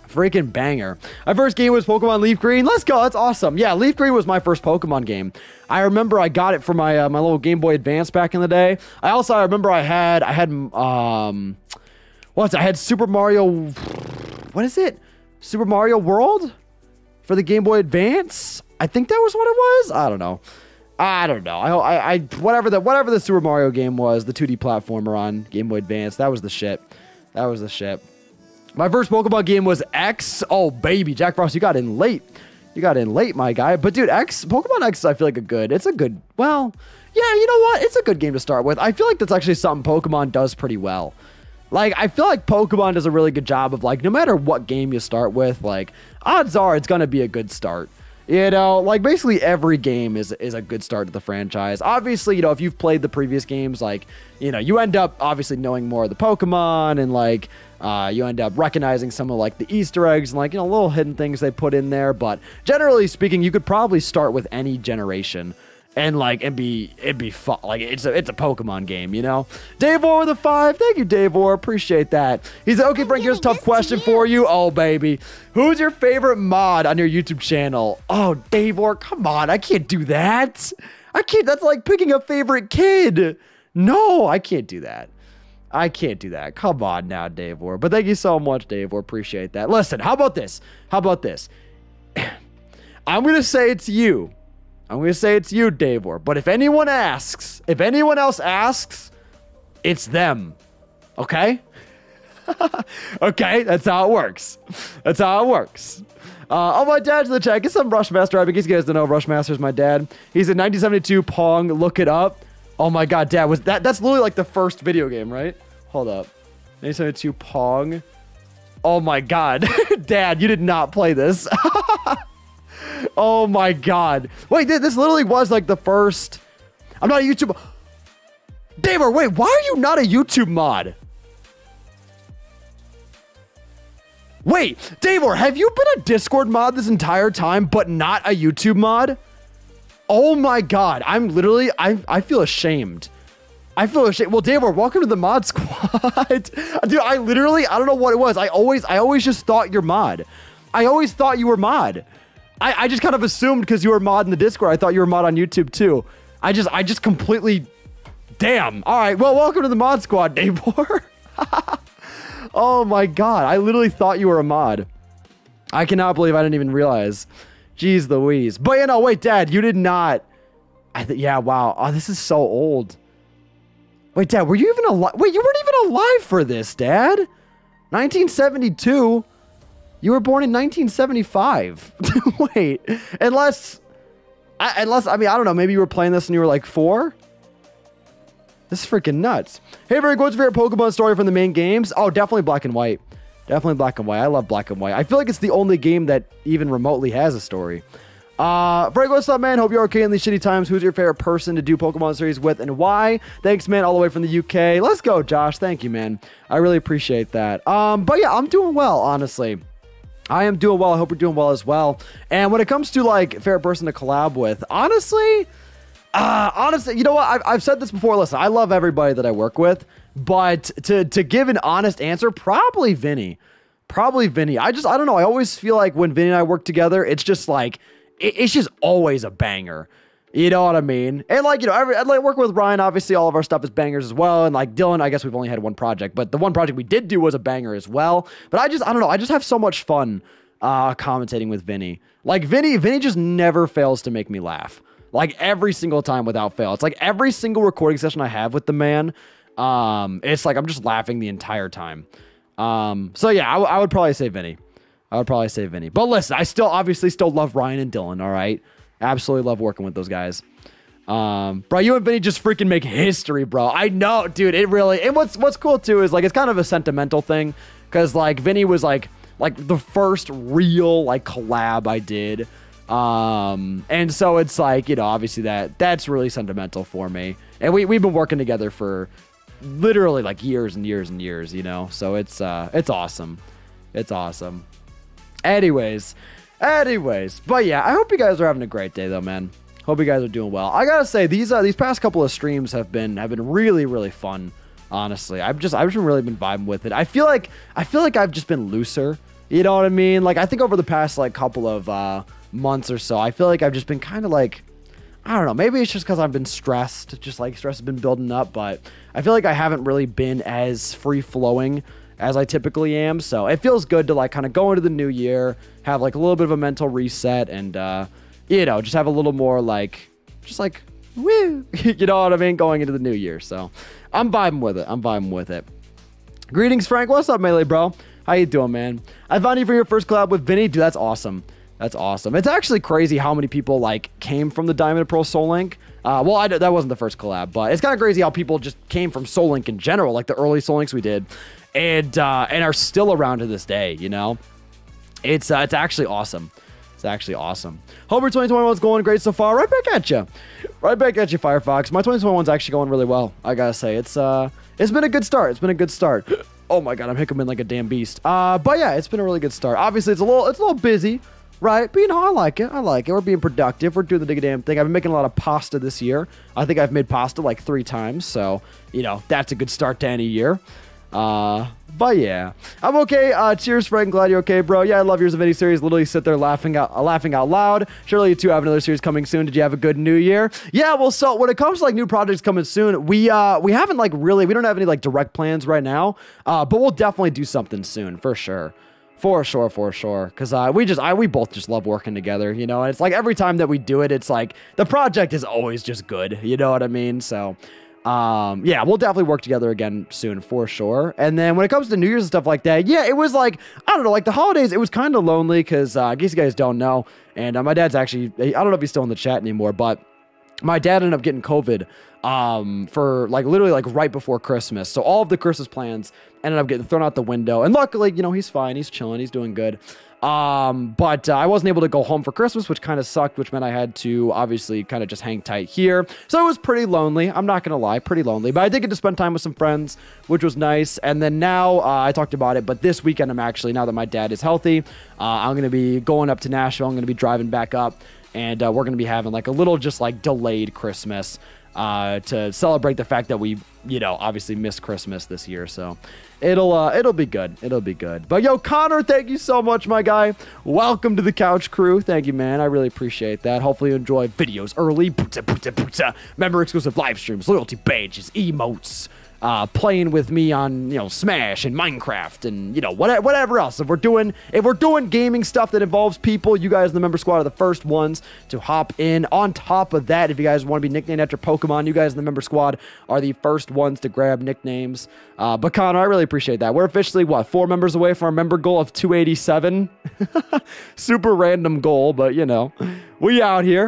Freaking banger. My first game was Pokemon Leaf Green. Let's go. That's awesome. Yeah, Leaf Green was my first Pokemon game. I remember I got it for my my little Game Boy Advance back in the day. I remember I had Super Mario, what is it? Super Mario World for the Game Boy Advance? I think that was what it was. I don't know. I whatever the Super Mario game was, the 2D platformer on Game Boy Advance, that was the shit. That was the shit. My first Pokemon game was X. Oh, baby. Jack Frost, you got in late. You got in late, my guy. But, dude, Pokemon X, I feel like well, yeah, you know what? It's a good game to start with. I feel like that's actually something Pokemon does pretty well. Like, I feel like Pokemon does a really good job of, like, no matter what game you start with, like, odds are it's going to be a good start. You know, like, basically every game is a good start to the franchise. Obviously, you know, if you've played the previous games, like, you know, you end up obviously knowing more of the Pokemon and, like, you end up recognizing some of, like, the Easter eggs and, like, you know, little hidden things they put in there. But generally speaking, you could probably start with any generation and, like, it'd be fun. Like, it's a Pokemon game, you know? Davor with a 5. Thank you, Davor. Appreciate that. He said, okay, Frank, here's a tough question for you. Oh, baby. Who's your favorite mod on your YouTube channel? Oh, Davor, come on. I can't do that. I can't. That's like picking a favorite kid. No, I can't do that. I can't do that. Come on now, Davor. But thank you so much, Davor. Appreciate that. Listen, how about this? I'm going to say it's you. Davor. But if anyone else asks, it's them. Okay? Okay, that's how it works. Oh, my dad's in the chat. Get some Rushmaster. I think you guys don't know Rushmaster's my dad. He's in 1972 Pong. Look it up. Oh my god, Dad, that's literally like the first video game, right? Hold up. 1972 Pong. Oh my god. Dad, you did not play this. Oh my god. Wait, this literally was like the first. I'm not a YouTube. Davor, wait, why are you not a YouTube mod? Wait, Davor, have you been a Discord mod this entire time, but not a YouTube mod? Oh my god, I feel ashamed. Well, Davor, welcome to the mod squad. Dude, I don't know what it was. I always just thought you're mod. I always thought you were mod. I just kind of assumed because you were mod in the Discord, I thought you were mod on YouTube too. I just completely, damn. All right, well, welcome to the mod squad, Davor. Oh my god, I literally thought you were a mod. I cannot believe I didn't even realize. Jeez Louise. But you know, wait, Dad, you did not. Yeah, wow. Oh, this is so old. Wait, Dad, were you even alive? Wait, you weren't even alive for this, Dad. 1972. You were born in 1975. Wait, unless, I mean, I don't know. Maybe you were playing this when you were like 4. This is freaking nuts. Hey, very good. What's your favorite Pokemon story from the main games? Oh, definitely Black and White. Definitely Black and White. I love Black and White. I feel like it's the only game that even remotely has a story. Frank, what's up, man? Hope you're okay in these shitty times. Who's your favorite person to do Pokemon series with and why? Thanks, man, all the way from the UK. Let's go, Josh. Thank you, man. I really appreciate that. But yeah, I'm doing well, honestly. I am doing well. I hope you're doing well as well. And when it comes to like favorite person to collab with, honestly, you know what? I've said this before. Listen, I love everybody that I work with, but to give an honest answer, probably Vinny. I don't know. I always feel like when Vinny and I work together, it's just like, it's just always a banger. You know what I mean? And like, you know, I like working with Ryan, obviously all of our stuff is bangers as well. And like Dylan, I guess we've only had one project, but the one project we did do was a banger as well. But I don't know. I just have so much fun commentating with Vinny. Like Vinny just never fails to make me laugh. Like every single time without fail. It's like every single recording session I have with the man, it's like I'm just laughing the entire time. So yeah, I would probably say Vinny. But listen, I obviously still love Ryan and Dylan, all right? Absolutely love working with those guys. Bro, you and Vinny just freaking make history, bro. I know, dude, it really... And what's cool, too, is, like, it's kind of a sentimental thing. Because, like, Vinny was, like, like the first real like collab I did. And so it's like, you know, obviously that's really sentimental for me. And we've been working together for literally like years and years and years, you know? So it's awesome. It's awesome. Anyways, but yeah, I hope you guys are having a great day though, man. Hope you guys are doing well. I gotta say, these past couple of streams have been really, really fun. Honestly, I've just really been vibing with it. I feel like I've just been looser. You know what I mean? Like, I think over the past like couple of months or so, I feel like I've just been kind of like, I don't know, maybe it's just because I've been stressed, just like stress has been building up, but I feel like I haven't really been as free-flowing as I typically am, so it feels good to like kind of go into the new year, have like a little bit of a mental reset, and you know, just have a little more like, just like, woo, you know what I mean, going into the new year. So I'm vibing with it. Greetings, Frank. What's up, Melee Bro? How you doing, man? I found you for your first collab with Vinny. Dude, that's awesome. That's awesome. It's actually crazy how many people like came from the Diamond and Pearl Soul Link. Well, that wasn't the first collab, but it's kind of crazy how people just came from Soul Link in general, like the early Soul Links we did, and are still around to this day. You know, it's actually awesome. It's actually awesome. Hope your 2021 is going great so far. Right back at you. Right back at you, Firefox. My 2021's actually going really well. I gotta say, it's been a good start. It's been a good start. Oh my god, I'm hiccuping like a damn beast. But yeah, it's been a really good start. Obviously, it's a little busy. Right, but you know, I like it. We're being productive. We're doing the damn thing. I've been making a lot of pasta this year. I think I've made pasta like 3 times. So, you know, that's a good start to any year. But yeah, I'm okay. Cheers, Frank. Glad you're okay, bro. Yeah, I love yours of any series. Literally sit there laughing out loud. Surely you two have another series coming soon. Did you have a good new year? Yeah, well, so when it comes to like new projects coming soon, we haven't like really, we don't have any like direct plans right now. But we'll definitely do something soon for sure. For sure. Because we both just love working together, you know? And it's like every time that we do it, it's like the project is always just good. You know what I mean? So, yeah, we'll definitely work together again soon for sure. And then when it comes to New Year's and stuff like that, yeah, it was like, I don't know, like the holidays, it was kind of lonely because I guess you guys don't know. And my dad's actually, I don't know if he's still in the chat anymore, but my dad ended up getting COVID for like literally like right before Christmas. So all of the Christmas plans ended up getting thrown out the window. And luckily, you know, he's fine. He's chilling. He's doing good. But I wasn't able to go home for Christmas, which kind of sucked, which meant I had to obviously kind of just hang tight here. So it was pretty lonely. I'm not going to lie, pretty lonely. But I did get to spend time with some friends, which was nice. And then now I talked about it, but this weekend I'm actually, now that my dad is healthy, I'm going to be going up to Nashville. I'm going to be driving back up. And we're going to be having like a little just like delayed Christmas to celebrate the fact that we, you know, obviously missed Christmas this year. So it'll be good. It'll be good. But yo, Connor, thank you so much, my guy. Welcome to the couch crew. Thank you, man. I really appreciate that. Hopefully you enjoy videos early. Member exclusive live streams, loyalty badges, emotes. Playing with me on, you know, Smash and Minecraft and, you know, whatever else. If we're doing gaming stuff that involves people, you guys in the member squad are the first ones to hop in. On top of that, if you guys want to be nicknamed after Pokemon, you guys in the member squad are the first ones to grab nicknames. But Connor, I really appreciate that. We're officially, 4 members away from our member goal of 287. Super random goal, but, you know, we out here.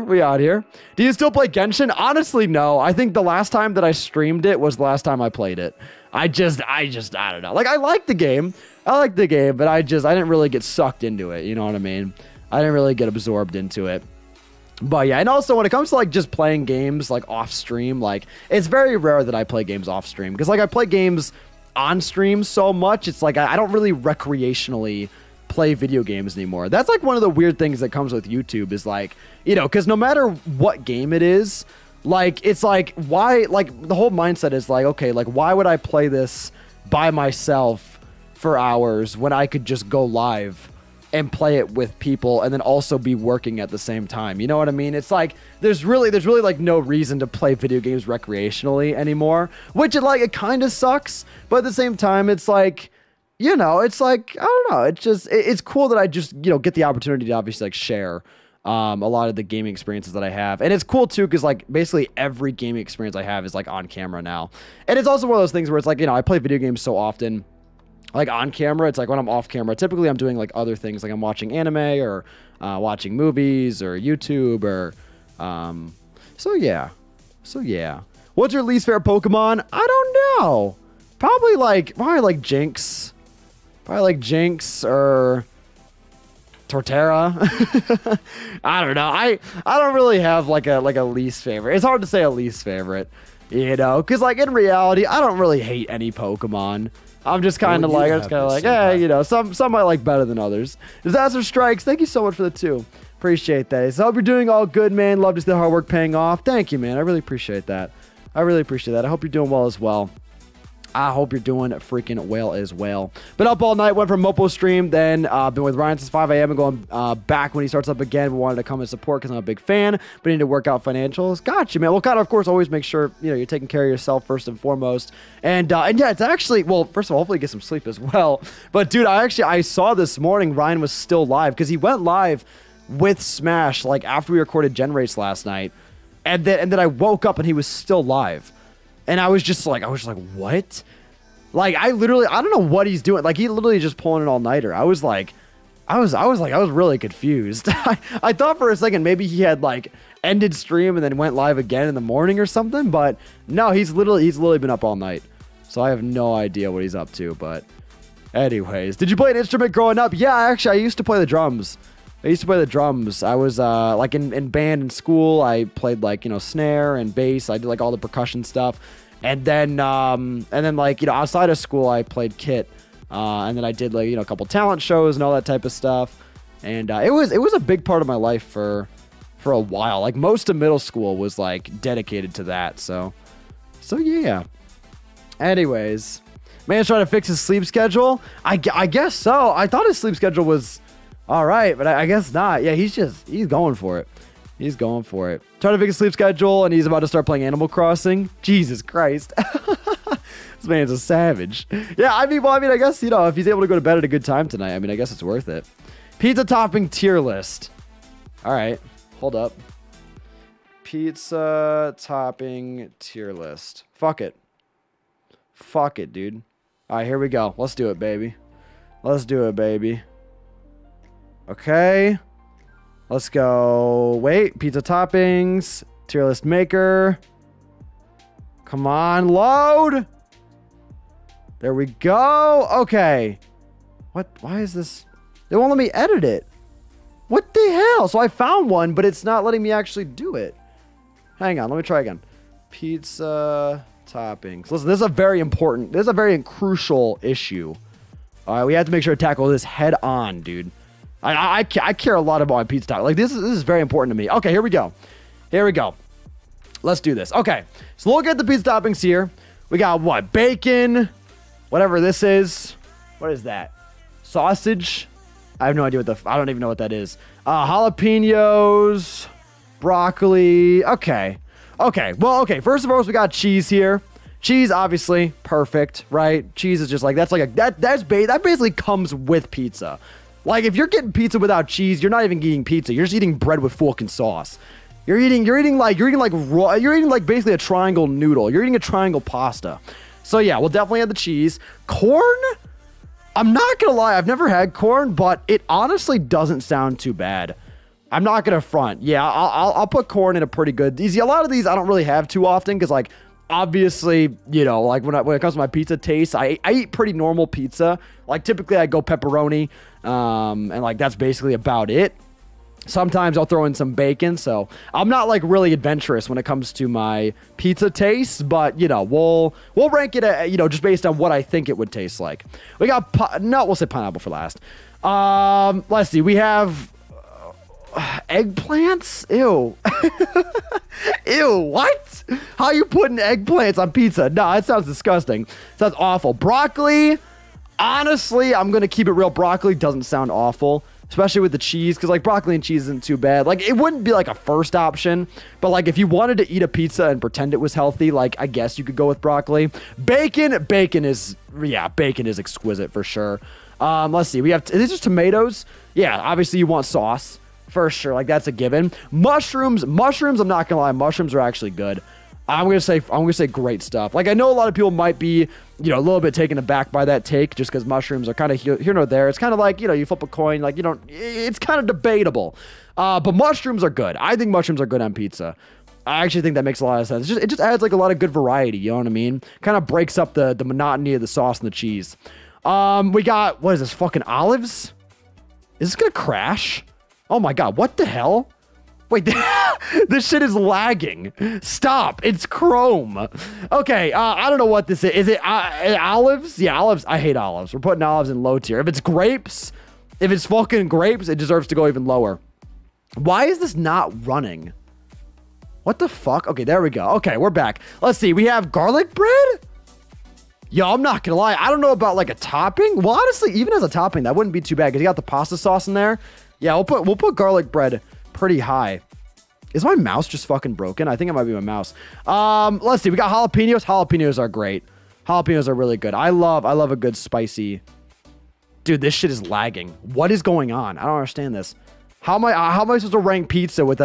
Do you still play Genshin? Honestly, no. I think the last time that I streamed it was the last time I played it. I don't know. Like, I like the game, but I didn't really get sucked into it. You know what I mean? I didn't really get absorbed into it. But yeah, and also when it comes to like just playing games like off stream, like it's very rare that I play games off stream because like I play games on stream so much. It's like I don't really recreationally play video games anymore. That's like one of the weird things that comes with YouTube is like, you know, because no matter what game it is, like it's like why, like the whole mindset is like, okay, like why would I play this by myself for hours when I could just go live and play it with people and then also be working at the same time? You know what I mean? It's like there's really like no reason to play video games recreationally anymore, which it kind of sucks, but at the same time it's like, you know, it's like, I don't know, it's cool that I just, you know, get the opportunity to obviously like share a lot of the gaming experiences that I have. And it's cool too because like basically every gaming experience I have is like on camera now. And it's also one of those things where it's like, you know, I play video games so often like on camera. It's like when I'm off camera, typically I'm doing like other things, like I'm watching anime or watching movies or YouTube or so yeah. What's your least favorite Pokemon? I don't know. Probably like Jinx. Probably like Jinx or Torterra. I don't know. I don't really have like a least favorite. It's hard to say a least favorite, you know, because like in reality, I don't really hate any Pokemon. I'm just kind of like, yeah, you know, some I like better than others. Disaster Strikes, thank you so much for the 2. Appreciate that. So I hope you're doing all good, man. Love to see the hard work paying off. Thank you, man. I really appreciate that. I hope you're doing well as well. I hope you're doing freaking well as well. Been up all night, went from Mopo stream, then been with Ryan since 5 a.m. and going back when he starts up again. We wanted to come and support because I'm a big fan, but need to work out financials. Gotcha, man. We'll kind of course, always make sure, you know, you're taking care of yourself first and foremost. And yeah, it's actually, well, first of all, hopefully get some sleep as well. But dude, I saw this morning Ryan was still live because he went live with Smash like after we recorded Gen Race last night. And then I woke up and he was still live. And I was just like, what? Like, I don't know what he's doing. Like, he literally just pulling an all-nighter. I was really confused. I thought for a second maybe he had like ended stream and then went live again in the morning or something. But no, he's literally been up all night. So I have no idea what he's up to. But anyways, did you play an instrument growing up? Yeah, actually, I used to play the drums. I was like in band in school. I played like, you know, snare and bass. I did like all the percussion stuff. And then like, you know, outside of school, I played kit. And then I did like, you know, a couple talent shows and all that type of stuff. And it was a big part of my life for a while. Like most of middle school was like dedicated to that. So yeah. Anyways, man's trying to fix his sleep schedule. I guess so. I thought his sleep schedule was all right, but I guess not. Yeah, he's going for it. He's going for it. Trying to fix his sleep schedule, and he's about to start playing Animal Crossing. Jesus Christ. This man's a savage. Yeah, I mean, I guess, you know, if he's able to go to bed at a good time tonight, I mean, I guess it's worth it. Pizza topping tier list. All right, hold up. Pizza topping tier list. Fuck it, dude. All right, here we go. Let's do it, baby. Okay. Let's go. Wait, pizza toppings. Tier list maker. Come on, load. There we go. Okay. What? Why is this? They won't let me edit it. What the hell? So I found one, but it's not letting me actually do it. Hang on. Let me try again. Pizza toppings. Listen, this is a very crucial issue. All right, we have to make sure to tackle this head on, dude. I care a lot about my pizza topping. Like, this is very important to me. Okay, here we go. Let's do this. Okay, so look at the pizza toppings here. We got what? Bacon, whatever this is. What is that? Sausage? I have no idea I don't even know what that is. Jalapenos, broccoli. Okay. Well, okay. First of all, we got cheese here. Cheese, obviously, perfect, right? Cheese is just like, that basically comes with pizza. Like, if you're getting pizza without cheese, you're not even eating pizza. You're just eating bread with fucking sauce. You're eating basically a triangle noodle. You're eating a triangle pasta. So yeah, we'll definitely have the cheese. Corn? I'm not gonna lie, I've never had corn, but it honestly doesn't sound too bad. I'm not gonna front. Yeah, I'll put corn in a pretty good. A lot of these I don't really have too often because, like, obviously, you know, like when it comes to my pizza taste, I eat pretty normal pizza. Like, typically I go pepperoni, and like that's basically about it. Sometimes I'll throw in some bacon, so I'm not like really adventurous when it comes to my pizza taste, but you know, we'll rank it at, you know, just based on what I think it would taste like. We got we'll say pineapple for last. Let's see, we have eggplants. Ew. Ew, what? How you putting eggplants on pizza? No, that sounds disgusting. Sounds awful. Broccoli, honestly, I'm gonna keep it real. Broccoli doesn't sound awful, especially with the cheese, because like broccoli and cheese isn't too bad. Like, it wouldn't be like a first option, but like if you wanted to eat a pizza and pretend it was healthy, like I guess you could go with broccoli. Bacon is exquisite for sure. Let's see, we have, is this just tomatoes? Yeah, obviously you want sauce for sure, like that's a given. Mushrooms, I'm not gonna lie, mushrooms are actually good. I'm gonna say great stuff. Like, I know a lot of people might be, you know, a little bit taken aback by that take, just because mushrooms are kind of here nor there. It's kind of like, you know, you flip a coin, like, you don't. It's kind of debatable, but mushrooms are good. I think mushrooms are good on pizza. I actually think that makes a lot of sense. It just adds like a lot of good variety. You know what I mean? Kind of breaks up the monotony of the sauce and the cheese. We got, what is this, fucking olives? Is this gonna crash? Oh my god, what the hell? Wait, this shit is lagging. Stop, it's Chrome. Okay, I don't know what this is. Is it olives? Yeah, olives. I hate olives. We're putting olives in low tier. If it's grapes, if it's fucking grapes, it deserves to go even lower. Why is this not running? What the fuck? Okay, there we go. Okay, we're back. Let's see. We have garlic bread? Yo, I'm not gonna lie. I don't know about like a topping. Well, honestly, even as a topping, that wouldn't be too bad because you got the pasta sauce in there. Yeah, we'll put garlic bread pretty high. Is my mouse just fucking broken? I think it might be my mouse. Let's see. We got jalapenos. Jalapenos are great. Jalapenos are really good. I love a good spicy. Dude, this shit is lagging. What is going on? I don't understand this. How am I supposed to rank pizza with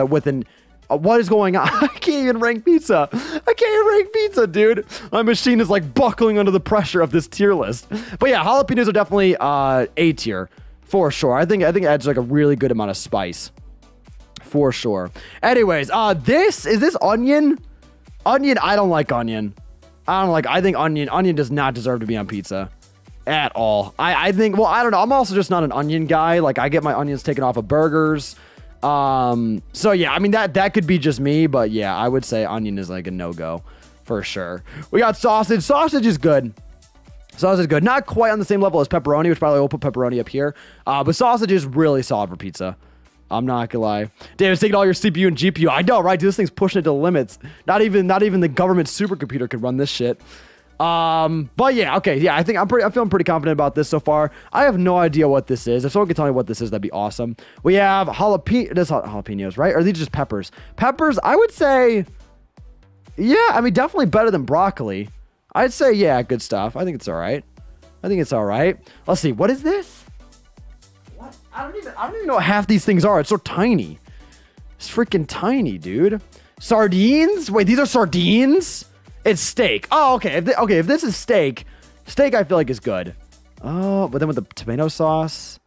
what is going on? I can't even rank pizza. I can't even rank pizza, dude. My machine is like buckling under the pressure of this tier list. But yeah, jalapenos are definitely A tier for sure. I think it adds like a really good amount of spice for sure. Anyways, is this onion? Onion, I don't like onion. I think onion does not deserve to be on pizza at all. I think, well, I don't know. I'm also just not an onion guy. Like I get my onions taken off of burgers. So yeah, I mean that could be just me, but yeah, I would say onion is like a no-go for sure. We got sausage. Sausage is good. Sausage is good. Not quite on the same level as pepperoni, which probably will put pepperoni up here. But sausage is really solid for pizza. I'm not gonna lie. David's taking all your CPU and GPU. I know, right? Dude, this thing's pushing it to the limits. Not even the government supercomputer could run this shit. But yeah, okay, yeah, I'm feeling pretty confident about this so far. I have no idea what this is. If someone could tell me what this is, that'd be awesome. We have jalapenos, right? Or are these just peppers? Peppers, I would say, yeah, I mean, definitely better than broccoli. I'd say, yeah, good stuff. I think it's all right. Let's see, what is this? What? I don't even know what half these things are. It's so tiny. It's freaking tiny, dude. Sardines? Wait, these are sardines? It's steak. Oh, okay. If this is steak I feel like is good. Oh, but then with the tomato sauce,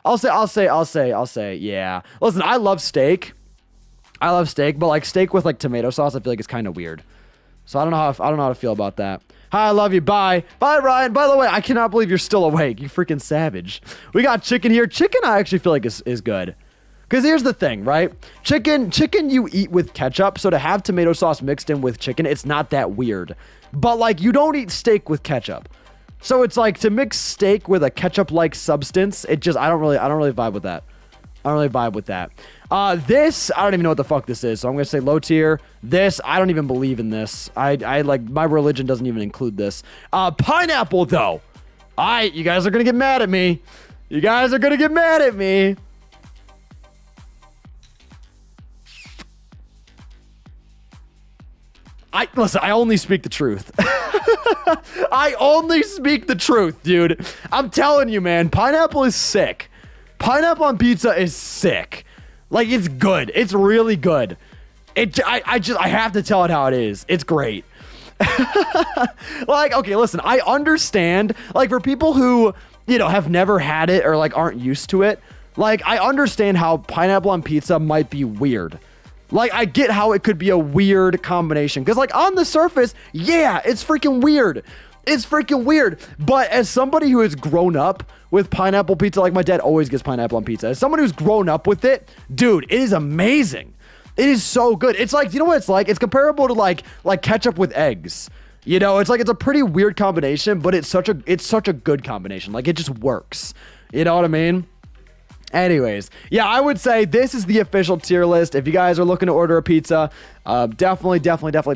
I'll say, yeah. Listen, I love steak, but like steak with like tomato sauce, I feel like it's kind of weird. So I don't know how to feel about that. Hi, I love you. Bye, Ryan. By the way, I cannot believe you're still awake. You freaking savage. We got chicken here. Chicken, I actually feel like is good. Because here's the thing, right? Chicken you eat with ketchup, so to have tomato sauce mixed in with chicken, it's not that weird. But like, you don't eat steak with ketchup. So it's like, to mix steak with a ketchup-like substance, I don't really vibe with that. This, I don't even know what the fuck this is, so I'm gonna say low tier. This, I don't even believe in this. I like, my religion doesn't even include this. Pineapple, though. You guys are gonna get mad at me. Listen, I only speak the truth. I only speak the truth, dude. I'm telling you, man, pineapple is sick. Pineapple on pizza is sick. Like, it's good. It's really good. I have to tell it how it is. It's great. Like, okay, listen, I understand, like, for people who, you know, have never had it or like aren't used to it, like, I understand how pineapple on pizza might be weird. Like, I get how it could be a weird combination. Because, like, on the surface, yeah, it's freaking weird. But as somebody who has grown up with pineapple pizza, like my dad always gets pineapple on pizza. As someone who's grown up with it, dude, it is amazing. It is so good. It's like, you know what it's like? It's comparable to like ketchup with eggs. You know, it's like, it's a pretty weird combination, but it's such a good combination. Like, it just works. You know what I mean? Anyways, yeah, I would say this is the official tier list. If you guys are looking to order a pizza, definitely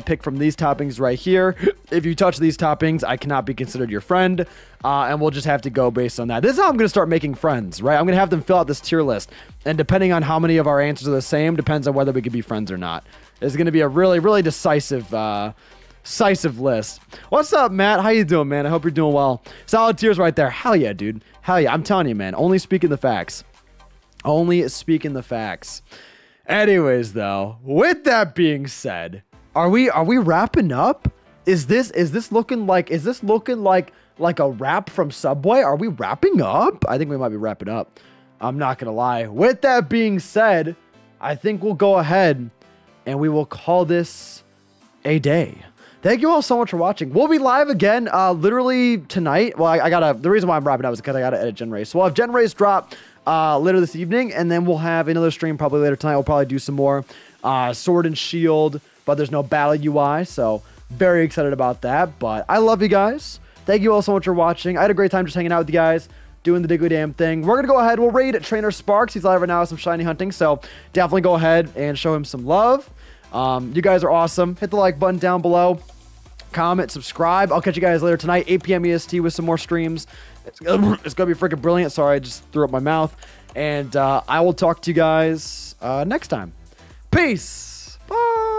pick from these toppings right here. If you touch these toppings, I cannot be considered your friend, and we'll just have to go based on that. This is how I'm going to start making friends, right? I'm going to have them fill out this tier list, and depending on how many of our answers are the same, depends on whether we can be friends or not. It's going to be a really, really decisive list. What's up, Matt? How you doing, man? I hope you're doing well. Solid tiers right there. Hell yeah, dude. Hell yeah. I'm telling you, man. Only speaking the facts. Anyways, though, with that being said, are we wrapping up? Is this looking like a wrap from Subway? Are we wrapping up? I think we might be wrapping up. I'm not gonna lie. With that being said, I think we'll go ahead and we will call this a day. Thank you all so much for watching. We'll be live again literally tonight. Well, the reason why I'm wrapping up is because I gotta edit Gen Race. So we'll have Gen Race drop later this evening, and then we'll have another stream probably later tonight. We'll probably do some more Sword and Shield, but there's no battle UI, so very excited about that. But I love you guys. Thank you all so much for watching. I had a great time just hanging out with you guys, doing the diggly damn thing. We're gonna go ahead. We'll raid Trainer Sparks. He's live right now with some shiny hunting, so definitely go ahead and show him some love. You guys are awesome. Hit the like button down below. Comment, subscribe. I'll catch you guys later tonight, 8 p.m. EST with some more streams. It's gonna be freaking brilliant. Sorry, I just threw up my mouth. And I will talk to you guys next time. Peace. Bye.